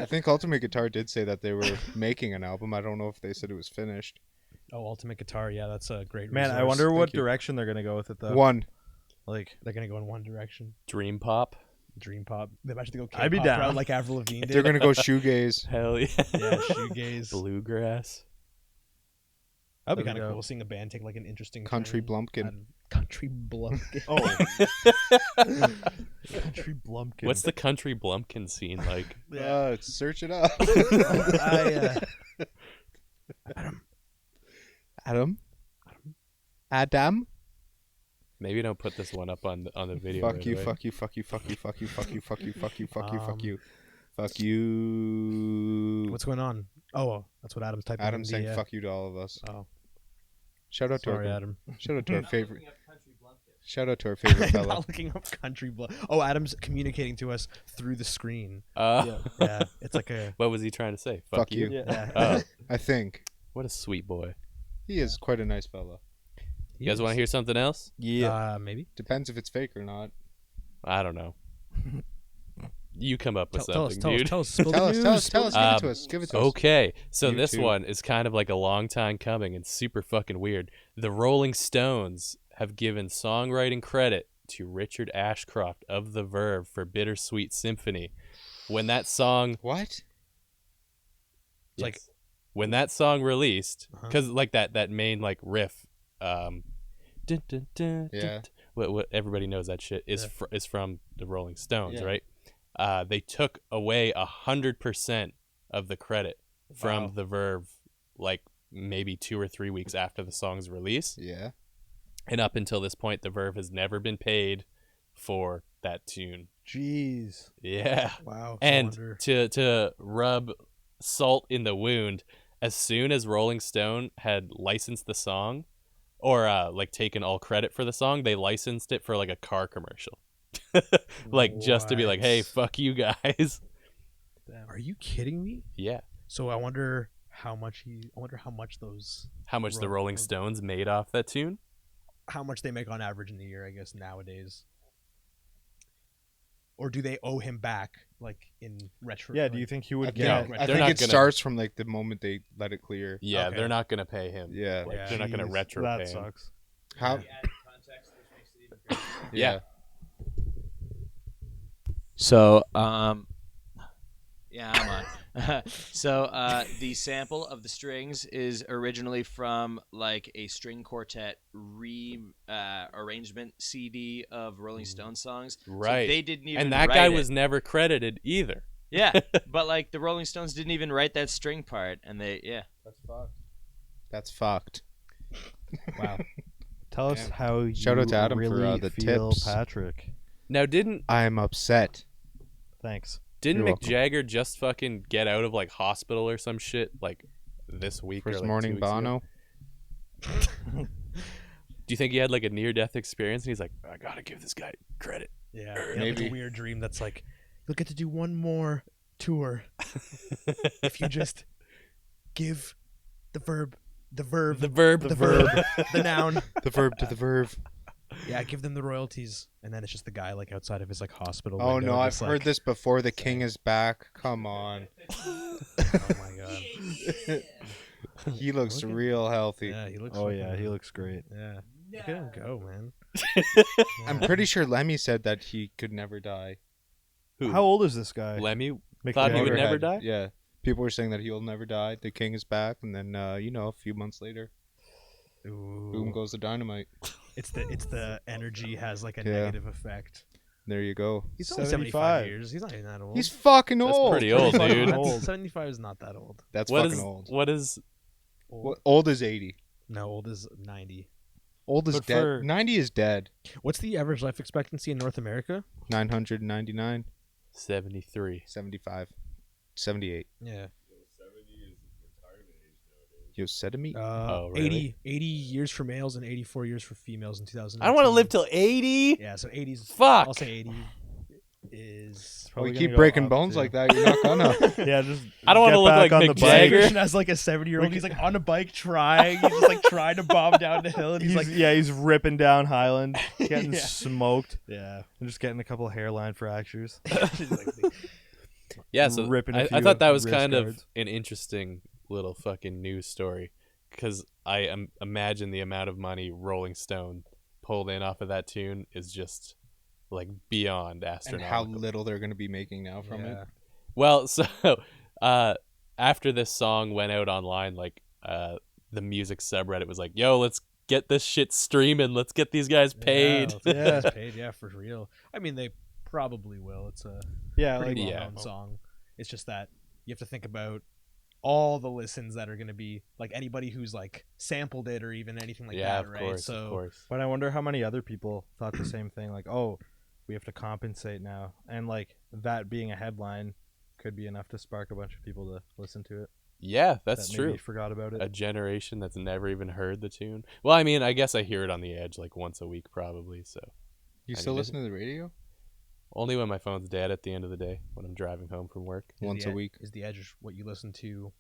I think Ultimate Guitar did say that they were making an album. I don't know if they said it was finished. Oh, Ultimate Guitar. Yeah, that's a great. man, I resource. wonder what Thank you. direction they're gonna go with it though. One. Like, They're gonna go in one direction. Dream pop. Dream pop. They might have to go. I'd be K-pop down. route like Avril Lavigne did. They're gonna go shoegaze. Hell yeah. Yeah, shoegaze. Bluegrass. That'd be That'd kind be of dope. cool seeing a band take like an interesting Country turn Blumpkin. out of- Country Blumpkin. oh, country blumpkin. What's the country blumpkin scene like? Search it up. Adam. Maybe don't put this one up on the video. Fuck right you, away. fuck you, fuck you, fuck you, fuck you, fuck you, fuck you, fuck you, fuck you, fuck you, fuck you. What's going on? Oh, that's what Adam's typing. Adam's in the, saying fuck you to all of us. Oh, Shout out to sorry, our Adam. shout out to our favorite Looking up country blumpkin. shout out to our favorite fella. Not looking up country blood. Oh, Adam's communicating to us through the screen. Yeah. Yeah, it's like a. What was he trying to say? Fuck you. Yeah. Oh, I think what a sweet boy. he is quite a nice fella. You guys want to hear something else? Maybe. Depends if it's fake or not. I don't know. You come up with Tell us, something, dude. tell us, spill Tell the us, news, tell us, spill tell us. the- Give it to us. Give it to us. Okay, so You this too. one is kind of like a long time coming and super fucking weird. The Rolling Stones have given songwriting credit to Richard Ashcroft of The Verve for Bittersweet Symphony. When that song, What? It's like- yes. When that song released, Uh-huh. because like that main like riff, dun, dun, dun, Yeah. dun, what everybody knows that shit is Yeah. is from the Rolling Stones, Yeah. right? They took away 100% of the credit from Wow. the Verve, like maybe 2 or 3 weeks after the song's release, Yeah. and up until this point, the Verve has never been paid for that tune. Jeez. Yeah, Wow. and so under- to rub salt in the wound, as soon as Rolling Stone had licensed the song, or like taken all credit for the song, they licensed it for like a car commercial, like just to be like, hey, What? fuck you guys. Are you kidding me? Yeah. So I wonder how much those, How much the Ro- Rolling Stones made off that tune? how much they make on average in the year, I guess nowadays. Or do they owe him back, like in retro? Yeah, do you think he I would think, get? No, I they're think not it gonna- starts from like the moment they let it clear. Yeah, Okay. they're not gonna pay him. Yeah. Like, Yeah. they're not gonna Jeez, retro That pay him. sucks. How? The added context, which makes it even crazier. Yeah. So, yeah, I'm on. So, the sample of the strings is originally from like a string quartet arrangement CD of Rolling Stones songs. Right. So they didn't even And that write guy it. was never credited either. Yeah, but like the Rolling Stones didn't even write that string part, and That's fucked. Wow. Tell us how you Shout out to Adam for, really the feel, tips. Patrick. Now, didn't I'm upset. Thanks. Didn't You're Mick welcome. Jagger just fucking get out of like hospital or some shit like this week For or his like 2 morning weeks ago? Bono. Do you think he had like a near-death experience and he's like, I gotta give this guy credit? Yeah, he had, like Maybe. a weird dream that's like, you'll get to do one more tour if you just give the verb, The verb. the noun. The verb to the verve. Yeah, give them the royalties, and then it's just the guy like outside of his like hospital. Oh window, no, I've just, heard like, this before. The king is back. Come on. Oh my god. He looks Look at- real healthy. Yeah, he looks. Oh fucking- yeah, he looks great. Yeah. Look at him go, man. I'm pretty sure Lemmy said that he could never die. Who? How old is this guy? Lemmy Mick thought he would Jagger? never die? Yeah. People were saying that he'll never die. The king is back, and then a few months later, boom goes the dynamite. It's the energy has like a Yeah. negative effect. There you go. He's only 75 75 years. He's not even that old. He's fucking That's old. pretty old, Fucking dude. that's- Old. 75 is not that old. That's What fucking is old. what is Old is 80. No, old is 90. Old is But dead. for- 90 is dead. What's the average life expectancy in North America? 999. 73? 75. 78. Yeah. Yosemite? Oh, really? 80 years for males and 84 years for females in 2000. I don't want to live till 80. Yeah, so 80's. Fuck. I'll say 80 is. Well, Probably you gonna keep go breaking up, bones too. like that, you're not gonna. Yeah, just. I don't wanna get look back like on Mick the Jagger. bike. Christian has like a 70-year-old. He's like on a bike trying. He's just like trying to bomb down the hill, and he's like, he's ripping down Highland, getting Yeah. smoked, yeah. and just getting a couple hairline fractures. He's like, Yeah, so ripping a I few thought that was wrist kind guards. of an interesting little fucking news story because I imagine the amount of money Rolling Stone pulled in off of that tune is just like beyond And astronomical. how little they're gonna be making now from it. yeah. Well, so after this song went out online, like the music subreddit was like, "Yo, let's get this shit streaming. Let's get these guys paid." Yeah, Yeah. let's get paid. Yeah, for real. I mean, they probably will. It's a Yeah, pretty like yeah. well-known song. It's just that you have to think about all the listens that are going to be like anybody who's like sampled it or even anything like that, of right? course, So of course. But I wonder how many other people thought the same thing. Like, oh, we have to compensate now, and like that being a headline could be enough to spark a bunch of people to listen to it. Yeah, that's that true. Maybe forgot about it. A generation that's never even heard the tune. Well, I mean, I guess I hear it on the edge like once a week probably. So You I still mean, listen to the radio? only when my phone's dead at the end of the day when I'm driving home from work. Once a week. Is the Edge what you listen to?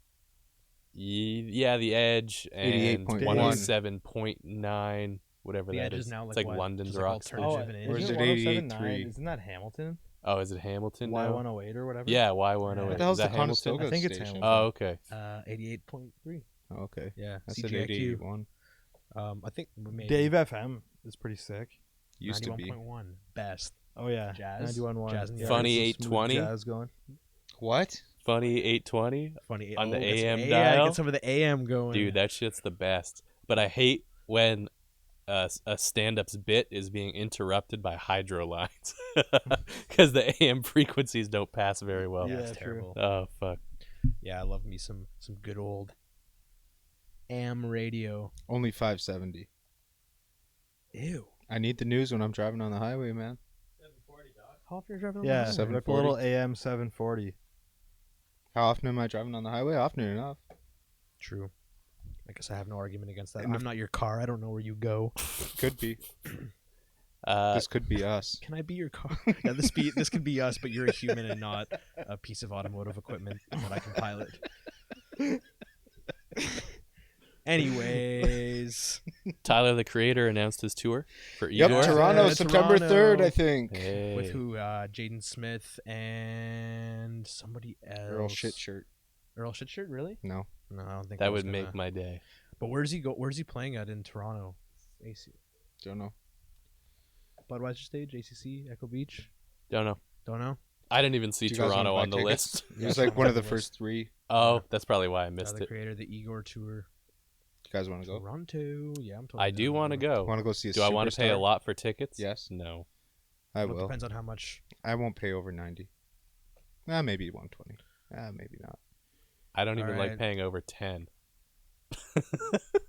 Yeah, the Edge and 88.1. 107.9, whatever The that Edge is is. now it's like like what? London's Just like rock. alternative and Or is indie? it 88.3? Isn't that Hamilton? Oh, is it Hamilton now? Y108 or whatever. Yeah, Y108. What the hell's Is the that Hamilton? Conestoga I think it's station? Oh, okay. 88.3. Oh, okay. Yeah, I said CJQ. 88.1. I think maybe Dave FM is pretty sick. Used to be. 91.1 best. Oh yeah, Jazz? 91.1. Jazz and Yeah, Funny get some smooth 820? Jazz going. What? Funny 820. Funny On the get some AM Yeah, dial? get some of the AM going. Dude, that shit's the best. But I hate when a stand-up's bit is being interrupted by hydro lines because the AM frequencies don't pass very well. yeah, Yeah, it's true. terrible. Oh fuck. Yeah, I love me some good old AM radio. Only 570. Ew. I need the news when I'm driving on the highway, man. How often are you driving on Yeah, the highway? 740. rip a little AM 740. How often am I driving on the highway? Often enough. True. I guess I have no argument against that. And I'm not your car. I don't know where you go. Could be. This could be us. Can I be your car? Yeah, this could be us, but you're a human and not a piece of automotive equipment that I can pilot. Anyways, Tyler the Creator announced his tour for Yep, Igor. Toronto, Yeah, September Toronto. 3rd, I think. Hey. with who? Jaden Smith and somebody else. Earl Shit Shirt. Earl Shitshirt, really? No. No, I don't think That was would make gonna- my day. But where's he go? Where's he playing at in Toronto? AC, Don't know. Budweiser Stage, ACC, Echo Beach. Don't know. Don't know. I didn't even see Do you guys Toronto wanna on buy the tickets? list. It was like one of the first three. Oh, that's probably why I Tyler, missed the it. creator, the Igor tour. You guys want to go? Toronto. Yeah, I'm totally I do down want to go. go. Want to go see a Do I want to pay a superstar? lot for tickets? Yes. No. I Well, it will. depends on how much. I won't pay over 90. Maybe 120. Maybe not. I don't even like Alright. paying over 10.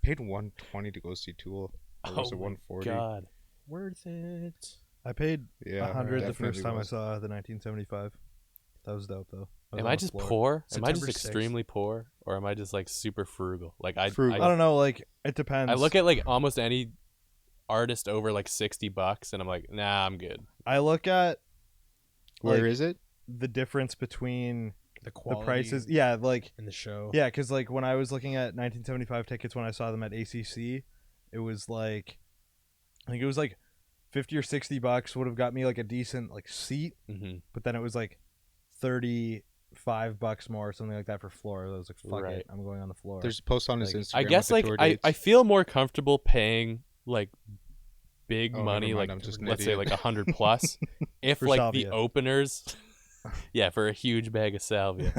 Paid 120 to go see Tool. Or was it my 140? God. Worth it. I paid Yeah, 100 the definitely first time was. I saw the 1975. That was dope though. was Am on I the just floor. poor? Am I September just 6th. extremely poor? Or am I just like super frugal? Like Frugal. I don't know. Like it depends. I look at like almost any artist over like $60 and I'm like, nah, I'm good. I look at Where like, is it? the difference between The quality. the prices. Yeah, like in the show. yeah, because like when I was looking at 1975 tickets when I saw them at ACC, it was like I think it was like $50 or $60 would have got me like a decent like seat, Mm-hmm. but then it was like $35 more or something like that for floor. I was like, fuck Right. it, I'm going on the floor. There's a post on his Like, Instagram. I guess with like the tour I dates. feel more comfortable paying like big Oh, money, never mind, like I'm just an let's say idiot. like 100 plus, if For like salvia. the openers, yeah, for a huge bag of salvia.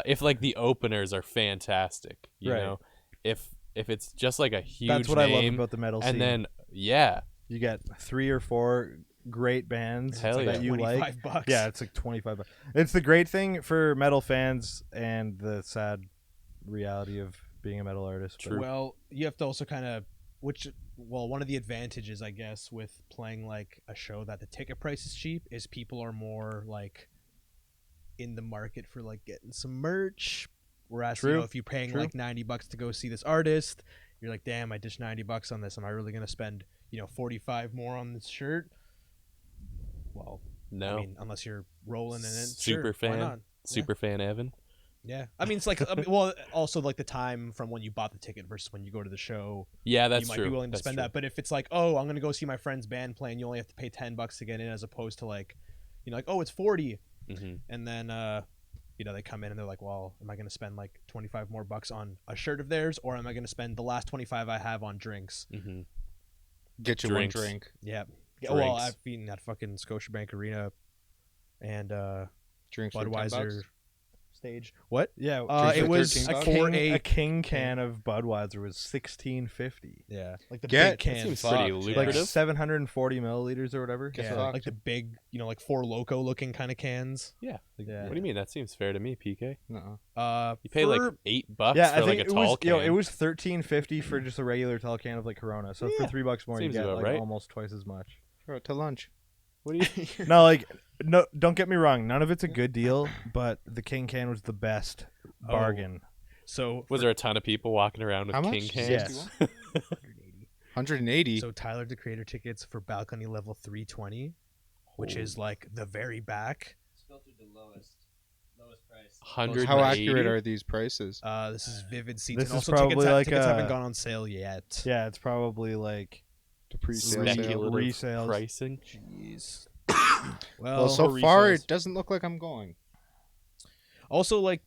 If like the openers are fantastic, you Right. know, if it's just like a huge That's what I love name, about the metal scene. and then yeah, you get 3 or 4 great bands Hell that yeah. you like. $25. Yeah, it's like $25. It's the great thing for metal fans and the sad reality of being a metal artist. but- True. Well, you have to also kind of, one of the advantages, I guess, with playing like a show that the ticket price is cheap is people are more like in the market for like getting some merch. Whereas, True. if you're paying True. like $90 to go see this artist, you're like, damn, I dished $90 on this. Am I really going to spend, 45 more on this shirt? Well, no, I mean, unless you're rolling in it. Super sure, why fan. not? super fan Evan. Yeah. I mean, it's like, well, also like the time from when you bought the ticket versus when you go to the show. Yeah, that's you might true. be willing to That's spend true. that. But if it's like, oh, I'm gonna go see my friend's band playing, you only have to pay $10 to get in, as opposed to like, like, oh, it's 40, Mhm. and then they come in and they're like, well, am I gonna spend like 25 more bucks on a shirt of theirs, or am I gonna spend the last 25 I have on drinks? Mhm. Get you Drinks. one drink. Yeah. Well, Drinks. I've been at fucking Scotiabank Arena, and Drinks for $10 Budweiser stage. What? Yeah, It for was 13 bucks? for a a king can of Budweiser was $16.50. yeah, like the Get- big can. seems fuck. pretty Yeah. Like lucrative. 740 milliliters or whatever. Get Yeah, fucked. like the big, like Four Loko looking kind of cans. Yeah. Yeah. What do you mean? That seems fair to me, PK. Nuh-uh. You pay like $8 Yeah, for I like think a it tall was. can. It was $13.50 for just a regular tall can of like Corona. So Yeah, for $3 more, you seems get about like right. almost twice as much. Throw it to lunch. What do you? No, like no. Don't get me wrong. None of it's a good deal, but the king can was the best bargain. So Was there a ton of people walking around with How king much? cans? Yes. 180. So Tyler the Creator tickets for balcony level 320, which is like the very back. Filtered the lowest price. 180. How accurate are these prices? This is Vivid Seats. This and is also tickets, probably like tickets haven't a- gone on sale yet. Yeah, it's probably like To pre-sale sale. Speculative resales. pricing. Jeez. Well, so far resales. it doesn't look like I'm going. Also, like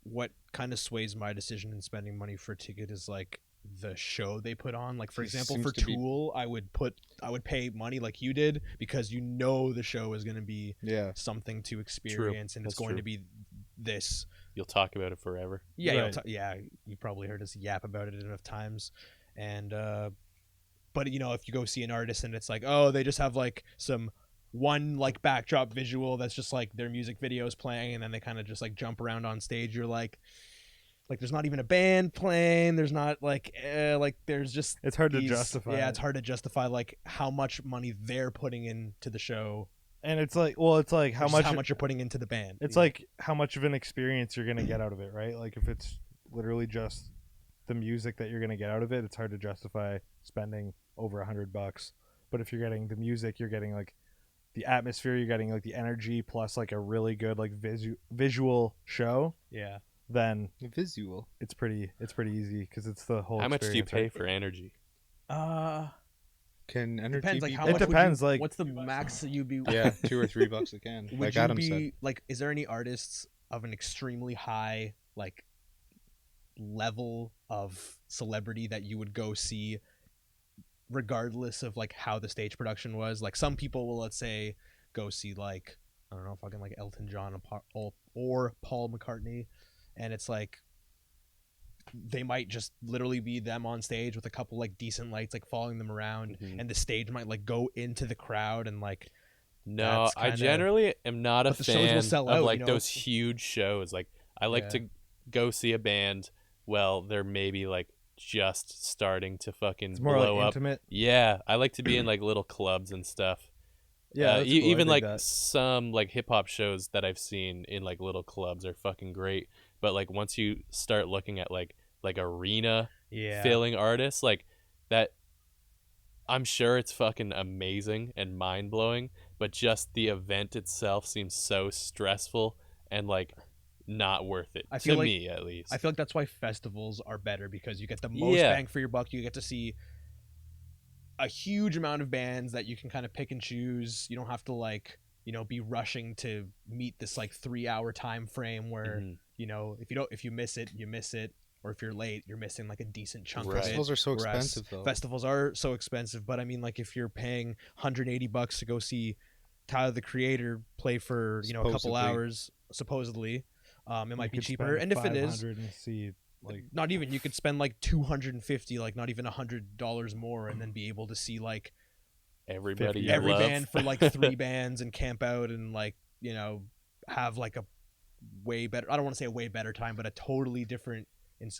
what kind of sways my decision in spending money for a ticket is like the show they put on. Like for It example, seems for to be- Tool, I would pay money like you did because the show is going to be Yeah. something to experience, and it's That's going true. to be this. You'll talk about it forever. Yeah, Right. yeah. You probably heard us yap about it enough times, and but if you go see an artist and it's like, oh, they just have like some one like backdrop visual that's just like their music videos playing, and then they kind of just like jump around on stage. You're like there's not even a band playing. There's not like there's just It's hard to these- justify. Yeah, it. it's hard to justify like how much money they're putting into the show. And it's like, well, it's like how versus much you're putting into the band. It's you know? like how much of an experience you're gonna get out of it, right? Like if it's literally just the music that you're gonna get out of it, it's hard to justify spending over $100. But if you're getting the music, you're getting like the atmosphere, you're getting like the energy plus like a really good like visual show, yeah. then Visual. it's pretty easy because it's the whole. How much do you experience, pay right? for energy? Can energy Depends like be how It much. depends, would you, like- what's the max that you'd be? Yeah, $2 or $3 a can. Would Like you Adam be said. like? Is there any artists of an extremely high like level of celebrity that you would go see, regardless of like how the stage production was? Like some people will, let's say, go see like I don't know, fucking like Elton John or Paul McCartney, and it's like they might just literally be them on stage with a couple like decent lights like following them around, Mhm. and the stage might like go into the crowd and like. No, That's I kinda- generally am not a But the shows will fan sell of out, like you know? those huge shows. Like I like Yeah. to go see a band. Well, they're maybe like just starting to fucking It's more blow like up. intimate. Yeah, I like to be in like little clubs and stuff. Yeah, that's cool. I even dig like that. some like hip hop shows that I've seen in like little clubs are fucking great. But like once you start looking at like arena Yeah. filling artists like that, I'm sure it's fucking amazing and mind blowing, but just the event itself seems so stressful and like not worth it I to feel like- me at least. I feel like that's why festivals are better because you get the most Yeah. bang for your buck. You get to see a huge amount of bands that you can kind of pick and choose. You don't have to like, be rushing to meet this like 3-hour time frame where, Mhm. if you miss it, you miss it. Or if you're late, you're missing like a decent chunk Right. of it. Festivals are so Whereas expensive, though. Festivals are so expensive, but I mean, like if you're paying $180 to go see Tyler the Creator play for a couple Supposedly. hours, supposedly, it might be You could cheaper. spend And if it is, 500 and see like not even, you could spend like 250, like not even $100 more, and then be able to see like Everybody you every love. band for like 3 bands and camp out and like have like a way better. I don't want to say a way better time, but a totally different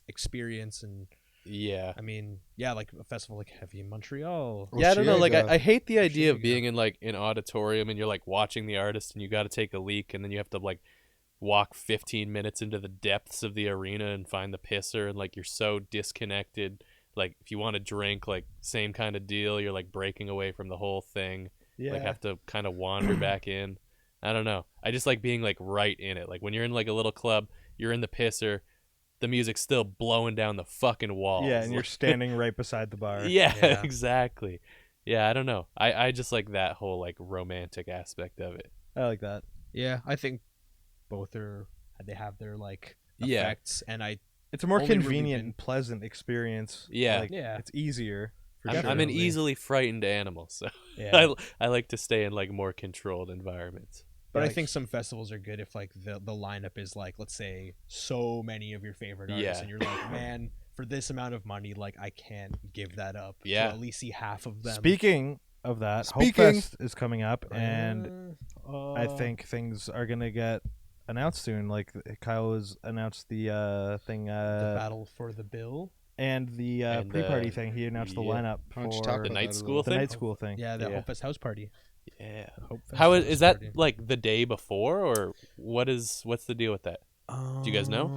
experience. And Yeah. I mean, yeah, like a festival like Heavy in Montreal. Yeah, I don't know. Like, Oshiega. I hate the idea of Oshiega. being in like an auditorium and you're like watching the artist and you got to take a leak and then you have to like walk 15 minutes into the depths of the arena and find the pisser and like you're so disconnected. Like, if you want to drink, like same kind of deal. You're like breaking away from the whole thing. yeah. Like, have to kind of wander back in. I don't know. I just like being like right in it. Like when you're in like a little club, you're in the pisser. The music's still blowing down the fucking walls. Yeah, and you're Like- standing right beside the bar. Yeah, Yeah. exactly. Yeah, I don't know. I just like that whole like romantic aspect of it. I like that. Yeah, I think both they have their like Yeah. effects, and It's a more Only really convenient been- and pleasant experience. Yeah. Like, Yeah. it's easier. For I'm sure. an Definitely. easily frightened animal, so yeah. I like to stay in like more controlled environments. But Yeah, I think some festivals are good if like the lineup is like, let's say, so many of your favorite artists, Yeah. and you're like, man, for this amount of money, like I can't give that up. Yeah. To at least see half of them. Speaking of that, Speaking- Hopefest is coming up, and I think things are gonna get announced soon. Like Kyle has announced the thing, the battle for the bill. and the And pre-party the- thing. He announced the yeah. lineup Why don't you for talk The about night that a school little? the thing? night school thing. Yeah, the Yeah. Hopefest house party. Yeah. Hopefest How is house that party. like the day before, or what's the deal with that? Do you guys know?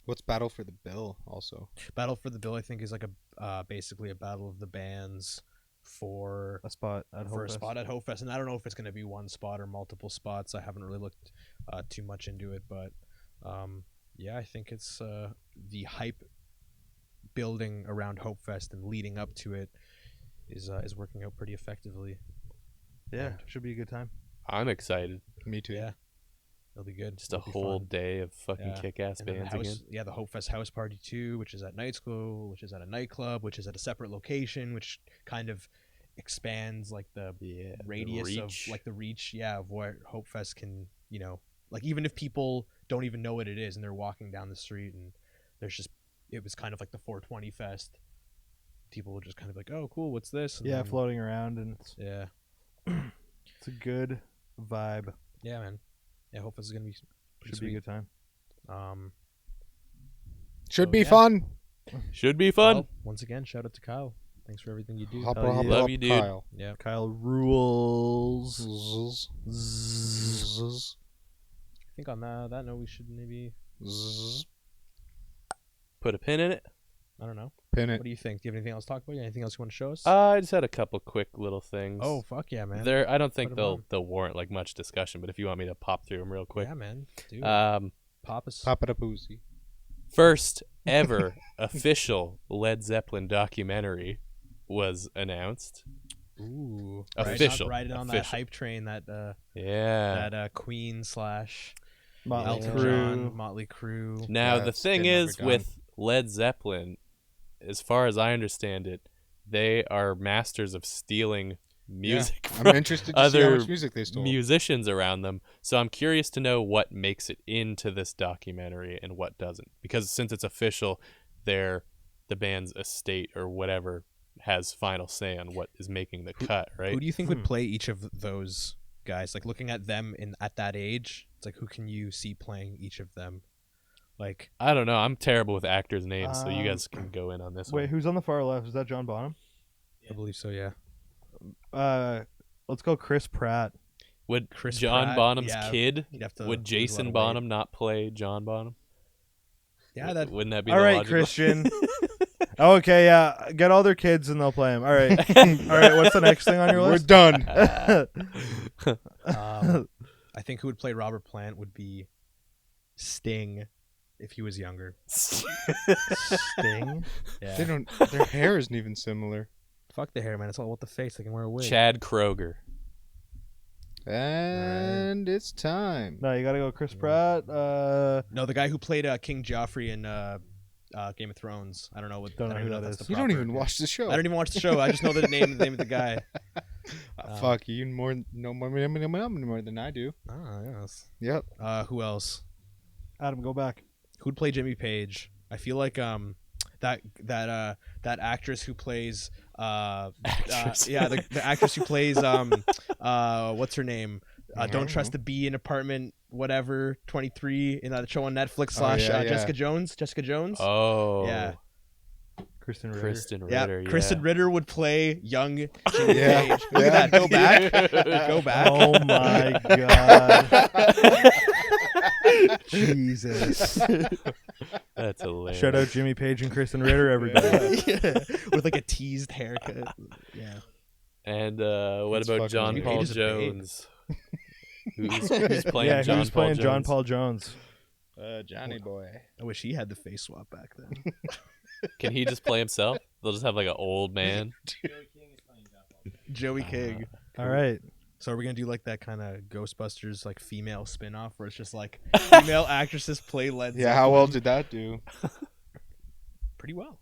What's Battle for the Bill also? Battle for the Bill, I think, is like a basically a battle of the bands for A spot at for a Hopefest. spot at Hopefest, and I don't know if it's going to be one spot or multiple spots. I haven't really looked too much into it, but yeah, I think it's the hype building around Hopefest and leading up to it is working out pretty effectively. Yeah, should be a good time. I'm excited. Me too. Yeah, it'll be good. Just a It'll be whole fun. day of fucking Yeah. kick-ass And then bands the house, again. yeah, the Hopefest house party too, which is at night school, which is at a nightclub, which is at a separate location, which kind of expands like the Yeah. the radius of reach. like the reach, yeah, of where Hopefest can, like even if people don't even know what it is and they're walking down the street and it was kind of like the 420 fest. People will just kind of like, oh, cool, what's this? And Yeah, then- floating around, and Yeah, it's a good vibe. yeah, man. Yeah, Hopefest is gonna be pretty Should be a sweet. good time. Should So, be yeah. fun. Should be fun. Well, once again, shout out to Kyle. Thanks for everything you do. Hopper, Hell hopper, yeah. Love up, you, dude. Kyle. Yeah. Kyle rules. Zzz, Zzz. zzz, I think on that note, we should maybe, zzz. Put a pin in it. I don't know. Pin it. What do you think? Do you have anything else to talk about? Anything else you want to show us? I just had a couple quick little things. Oh, fuck yeah, man. I don't think Put 'em on. they'll warrant like much discussion, but if you want me to pop through them real quick. Yeah, man. Dude, pop us. Pop it up, Uzi. First ever official Led Zeppelin documentary was announced. Ooh. Official. Riding on that Official. hype train, that Yeah. Queen / Motley Elton Crue. John, Motley Crue. Now the That's thing getting is overdone. with Led Zeppelin, as far as I understand it, they are masters of stealing music I'm from interested to see how other much music they stole. musicians around them. So I'm curious to know what makes it into this documentary and what doesn't. Because since it's official, the band's estate or whatever has final say on what is making the cut, right? Who do you think would play each of those guys? Like looking at them at that age, it's like who can you see playing each of them? Like I don't know. I'm terrible with actors' names, so you Um, guys can go in on this Wait, one. who's on the far left? Is that John Bonham? I believe so, yeah. Let's go Chris Pratt. Would Chris John Pratt, Bonham's yeah, kid, You'd have to would lose a lot Jason of weight. Bonham not play John Bonham? Yeah, that Wouldn't that be All the right, logical- Christian. Oh, okay, yeah. Get all their kids and they'll play him. All right. All right, what's the next thing on your We're list? done. I think who would play Robert Plant would be Sting if he was younger. Sting. Yeah. They don't. Their hair isn't even similar. Fuck the hair, man. It's all about the face. They can wear a wig. Chad Kroger. And it's time. No, you gotta go Chris Pratt. No, the guy who played King Joffrey in Game of Thrones. I don't know what. Don't know I who even that that's is. the You don't proper- even watch the show. I don't even watch the show. I just know the name of the guy. Fuck, you know more than I do. Ah, yes. Yep. Who else? Adam, go back. Who'd play Jimmy Page? I feel like that actress who plays Actress. yeah, the actress who plays what's her name? I Don't don't Trust the Bee in Apartment whatever 23 in that show on Netflix Oh, / yeah. Jessica Jones. Oh. Yeah. Kristen Ritter. Kristen Yeah, Ritter. Kristen yeah. Ritter would play young Jimmy Yeah. Page. Look at that. Go back. Go back. Oh my god. Jesus. That's hilarious. Shout out Jimmy Page and Kristen Ritter, everybody. Yeah. With like a teased haircut. Yeah. And what That's about fucking John weird. Paul He is a babe. Jones? who's playing Yeah, John who's Paul playing Jones? John Paul Jones? Johnny boy. I wish he had the face swap back then. Can he just play himself? They'll just have like an old man. Joey King. All right. So are we gonna do like that kind of Ghostbusters like female spin-off where it's just like female actresses play Led Yeah, how well did that do? Pretty well.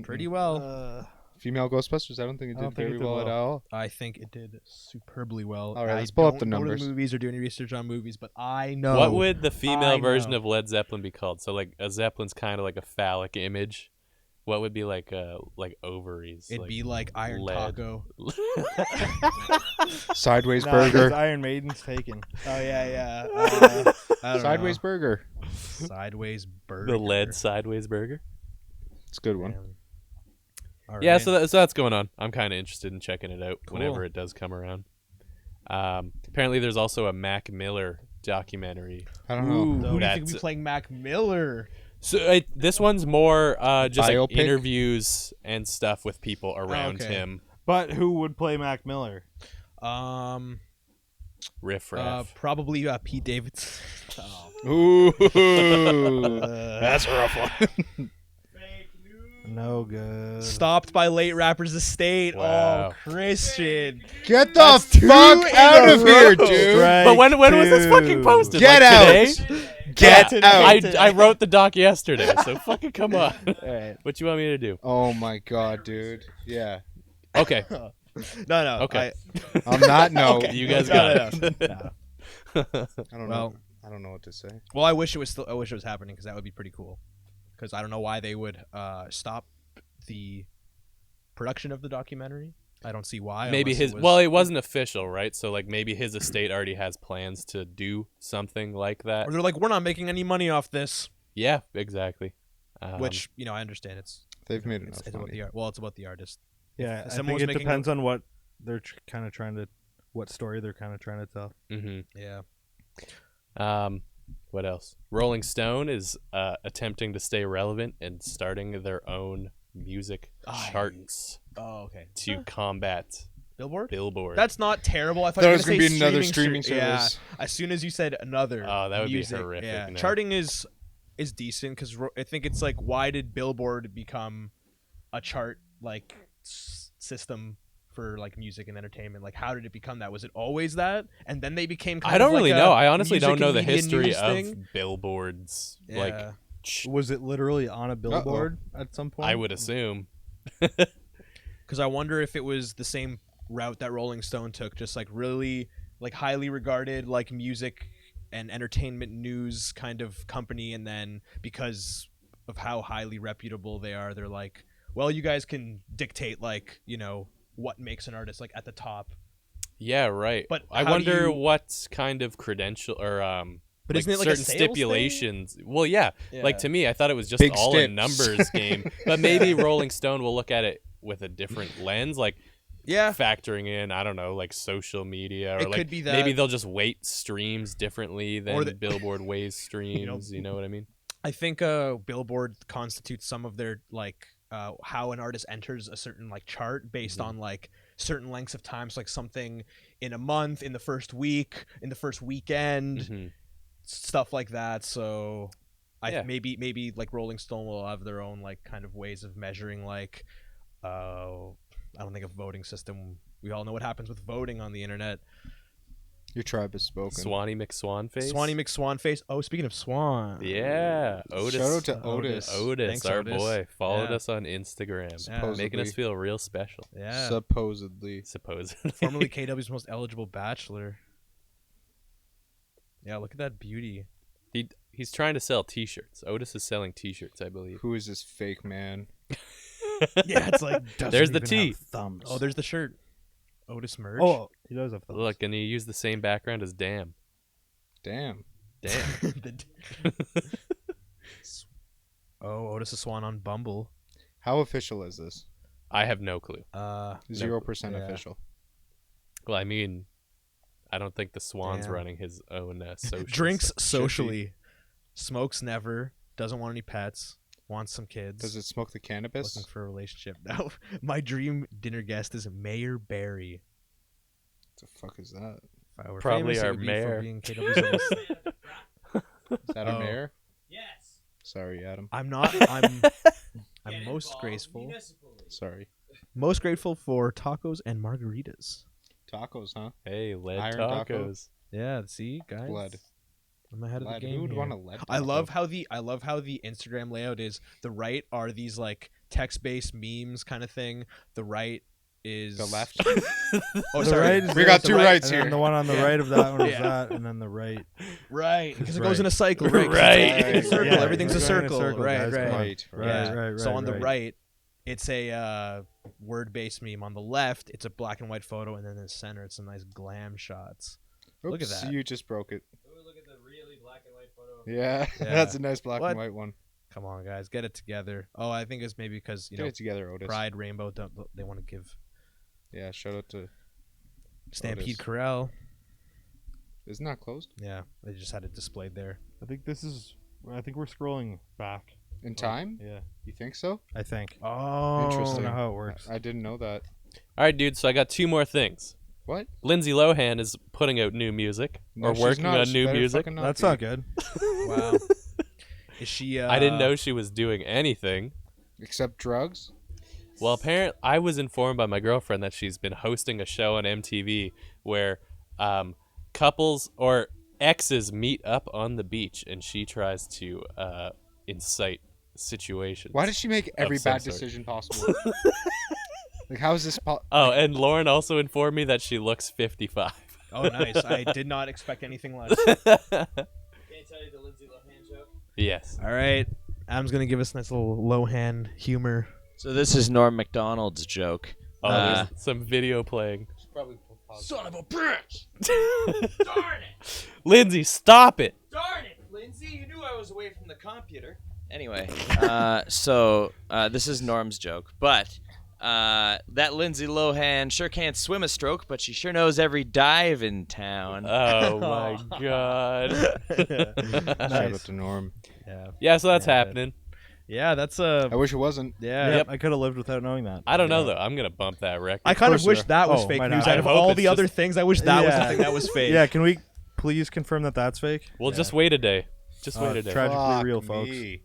Pretty well. Female Ghostbusters, I don't think it I don't did think it very did well at well. all. I think it did superbly well. All right, I let's pull up don't the go to numbers. the movies or do any research on movies, but I know. What would the female I version know. of Led Zeppelin be called? So like a Zeppelin's kind of like a phallic image. What would be like ovaries? It'd be like Iron lead. Taco. Sideways Nah, Burger. 'cause Iron Maiden's taken. Oh yeah. I don't Sideways know. Burger. Sideways burger. The lead sideways burger. It's a good one. Damn. All Yeah, right. so that's going on. I'm kind of interested in checking it out Cool. whenever it does come around. Apparently, there's also a Mac Miller documentary. I don't know. Ooh, who do you think That's- will be playing Mac Miller? So this one's more just like Biopic? interviews and stuff with people around okay. him. But who would play Mac Miller? Riff raff. Probably Pete Davidson. Ooh, Uh, that's a rough one. No good. Stopped by late rapper's estate. Wow. Oh, Christian. Get the That's two fuck in out a of here, row. dude. But when was this fucking posted? Get like out. Today? Get Yeah, out. I wrote the doc yesterday, so fucking come on. Alright. What you want me to do? Oh my god, dude. Yeah. Okay, No. Okay. I'm not. No. Okay. you guys No, got no, it. no. I don't Well- know. I don't know what to say. Well, I wish it was happening because that would be pretty cool. Because I don't know why they would stop the production of the documentary. I don't see why. Maybe unless his it wasn't official, right? So like maybe his estate already has plans to do something like that. or they're like, we're not making any money off this. Yeah, exactly. Which I understand. It's They've made enough it's about money. the art. Well, it's about the artist. Yeah, I someone think was it making depends on what they're kind of trying to, what story they're kind of trying to tell. Yeah. What else? Rolling Stone is attempting to stay relevant and starting their own music charts Oh, okay. to combat Billboard. Billboard. That's not terrible. I thought There you were was gonna gonna say be another streaming streaming Yeah. service. As soon as you said another. Oh, that would be music, horrific, Yeah. no. Charting is decent because I think it's like, why did Billboard become a chart like system for like music and entertainment? Like, how did it become that? Was it always that? And then they became. Kind I don't of like really a know. I honestly music don't know and the media history news of thing. billboards. Yeah. Like, Was it literally on a billboard at some point? I would assume. Because I wonder if it was the same route that Rolling Stone took, just like really like highly regarded like music and entertainment news kind of company, and then because of how highly reputable they are, they're like, well, you guys can dictate like, you know, what makes an artist like at the top. Yeah, right. But I how do wonder you- what kind of credential or But like isn't it like a certain sales thing? stipulations. Well, yeah. Yeah. Like to me, I thought it was just Big all a steps. numbers game. But maybe Rolling Stone will look at it with a different lens, like Yeah, factoring in, I don't know, like social media or It like could be maybe that. they'll just weight streams differently than the- Billboard weighs streams. You know what I mean? I think Billboard constitutes some of their like how an artist enters a certain like chart based on like certain lengths of time. So like something in a month, in the first week, in the first weekend, Mhm. stuff like that. So Yeah. maybe like Rolling Stone will have their own like kind of ways of measuring like I don't think a voting system. We all know what happens with voting on the internet. Your tribe has spoken. Swanee McSwan face. Swanee McSwanface. Oh, speaking of Swan. Yeah, Otis. Shout out to Otis. Otis, Thanks, our Otis. boy, followed Yeah. us on Instagram, Yeah. making us feel real special. Yeah. Supposedly. Supposedly. Formerly KW's most eligible bachelor. Yeah, look at that beauty. He's trying to sell T-shirts. Otis is selling T-shirts, I believe. Who is this fake man? Yeah, it's like There's the T. Thumbs. oh, there's the shirt. Otis merch. Oh, he does have thumbs. Look, and he used the same background as Damn. Damn. Damn. Oh, Otis the Swan on Bumble. How official is this? I have no clue. 0% yeah. official. Well, I mean, I don't think the Swan's Damn. running his own social. Drinks Should be. socially. Smokes never. Doesn't want any pets. Wants some kids. Does it smoke the cannabis? Looking for a relationship. No. My dream dinner guest is Mayor Barry. What the fuck is that? If I were Probably famous, it our would be for mayor. being KW's almost- Is that our Oh. mayor? Yes. Sorry, Adam. I'm not. I'm most graceful. Sorry. Most grateful for tacos and margaritas. Tacos, huh? Hey, lead Iron taco? tacos. Yeah, see, guys. Blood. I'm ahead of Lead. the game. Who would here. want a lead? I love taco? how the Instagram layout is. The right are these like text-based memes kind of thing. The right is The left. Oh, The sorry. right is We this, got the two right, rights and then here. the one on the Yeah. right of that one is Yeah. that, and then the right. Right, because it Right. goes in a cycle. Right, 'cause Right. it's a circle. Yeah, Everything's a we're going in a circle. circle, Right, guys, right, come on. Right. Right, Yeah. right, So right, on the right. right, it's a word-based meme. On the left, it's a black and white photo, and then in the center, it's some nice glam shots. Look at Oops, that. You just broke it. Look at the really black and white photo. Yeah, Yeah. that's a nice black What? and white one. Come on, guys, get it together. Oh, I think it's maybe because Get it together, Otis. Pride Rainbow they want to give Yeah, shout out to. Stampede Otis. Corral. Isn't that closed Yeah, they just had it displayed there. I think we're scrolling back. in time? Yeah, You think so? I think. Oh, I don't Interesting. know how it works. I didn't know that. All right, dude. So I got 2 more things. What? Lindsay Lohan is putting out new music No, or she's working not. on She new better music. fucking That's be. not good. Wow. Is she? I didn't know she was doing anything. Except drugs. Well, apparently, I was informed by my girlfriend that she's been hosting a show on MTV where couples or exes meet up on the beach, and she tries to incite situations. Why does she make every some bad sort. decision possible? Like, how is this? Oh, and Lauren also informed me that she looks 55. Oh, nice. I did not expect anything less. Can I tell you the Lindsay Lohan joke? Yes. All right, Adam's gonna give us a nice little Lohan humor. So this is Norm Macdonald's joke. Oh, there's some video playing. Son of a bitch! Darn it! Lindsay, stop it! Darn it, Lindsay! You knew I was away from the computer. Anyway, so this is Norm's joke, but that Lindsay Lohan sure can't swim a stroke, but she sure knows every dive in town. Oh my god. Shout out to Norm. Yeah, Yeah, so that's Yeah, happening. yeah, that's I wish it wasn't. yeah. Yep. I could have lived without knowing that. I don't know though. I'm gonna bump that record. I kind of course wish you are. that was Oh, fake might news. not. Out of I hope all it's the other just- things, I wish that was the Yeah. thing that was fake. Yeah, can we please confirm that that's fake? We'll just wait a day. Just wait a day. Tragically Fuck real, folks. me.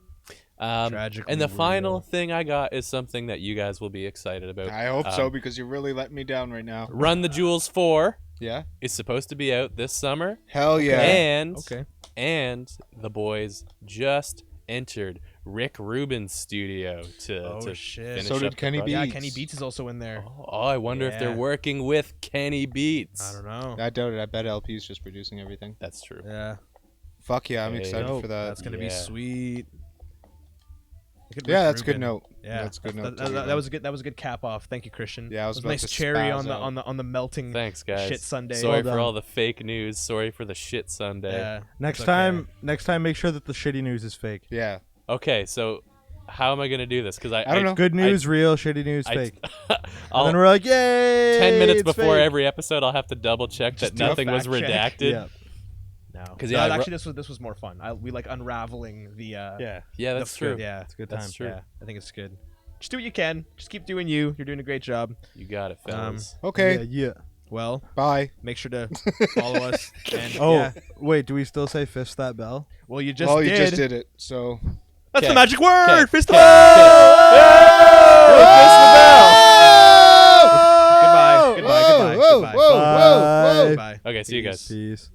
Tragically and the final real. thing I got is something that you guys will be excited about. I hope so because you really let me down right now. Run the Jewels 4 Yeah. is supposed to be out this summer, Hell yeah. and Okay. and the boys just entered Rick Rubin's studio to Oh, shit. finish So up did the Kenny project. Yeah, Beats. Kenny Beats is also in there. Oh, I wonder if they're Yeah. working with Kenny Beats. I don't know. I doubt it. I bet LP's just producing everything. That's true. Yeah, Fuck yeah, I'm Hey, excited dope. for that. That's gonna be Yeah. sweet. Look at Yeah, Rick that's a good Rubin. note. Yeah, That's a good note. That, to that, leave that on. was a good. That was a good cap off. Thank you, Christian. Yeah, I was It about nice to cherry spaz on the out. on the melting. Thanks, guys. Shit Sunday. Sorry Well for done. all the fake news. Sorry for the shit Sunday. Yeah. Next it's okay. time, make sure that the shitty news is fake. Yeah. Okay, so how am I gonna do this? Because I don't know. Good news, real. Shitty news, fake. And I'll, then we're like, yay! 10 minutes it's before fake. every episode, I'll have to double check Just that do a nothing was fact check. redacted. Yeah, No, 'Cause, no, yeah, I actually, this was more fun. We like unraveling the. yeah. Yeah, that's true. Yeah, It's a good That's time. true. yeah. I think it's good. Just do what you can. Just keep doing you. You're doing a great job. You got it, fellas. Okay. Yeah. Well, Bye. make sure to follow us. And Oh, yeah. wait. Do we still say fist that bell? Well, you just Well, did. you just did it. So. That's the Okay. magic word. Okay. Fist Okay. Goodbye. Goodbye. Goodbye. Whoa, Goodbye. whoa, whoa, whoa. Goodbye. Okay, see you guys. Peace.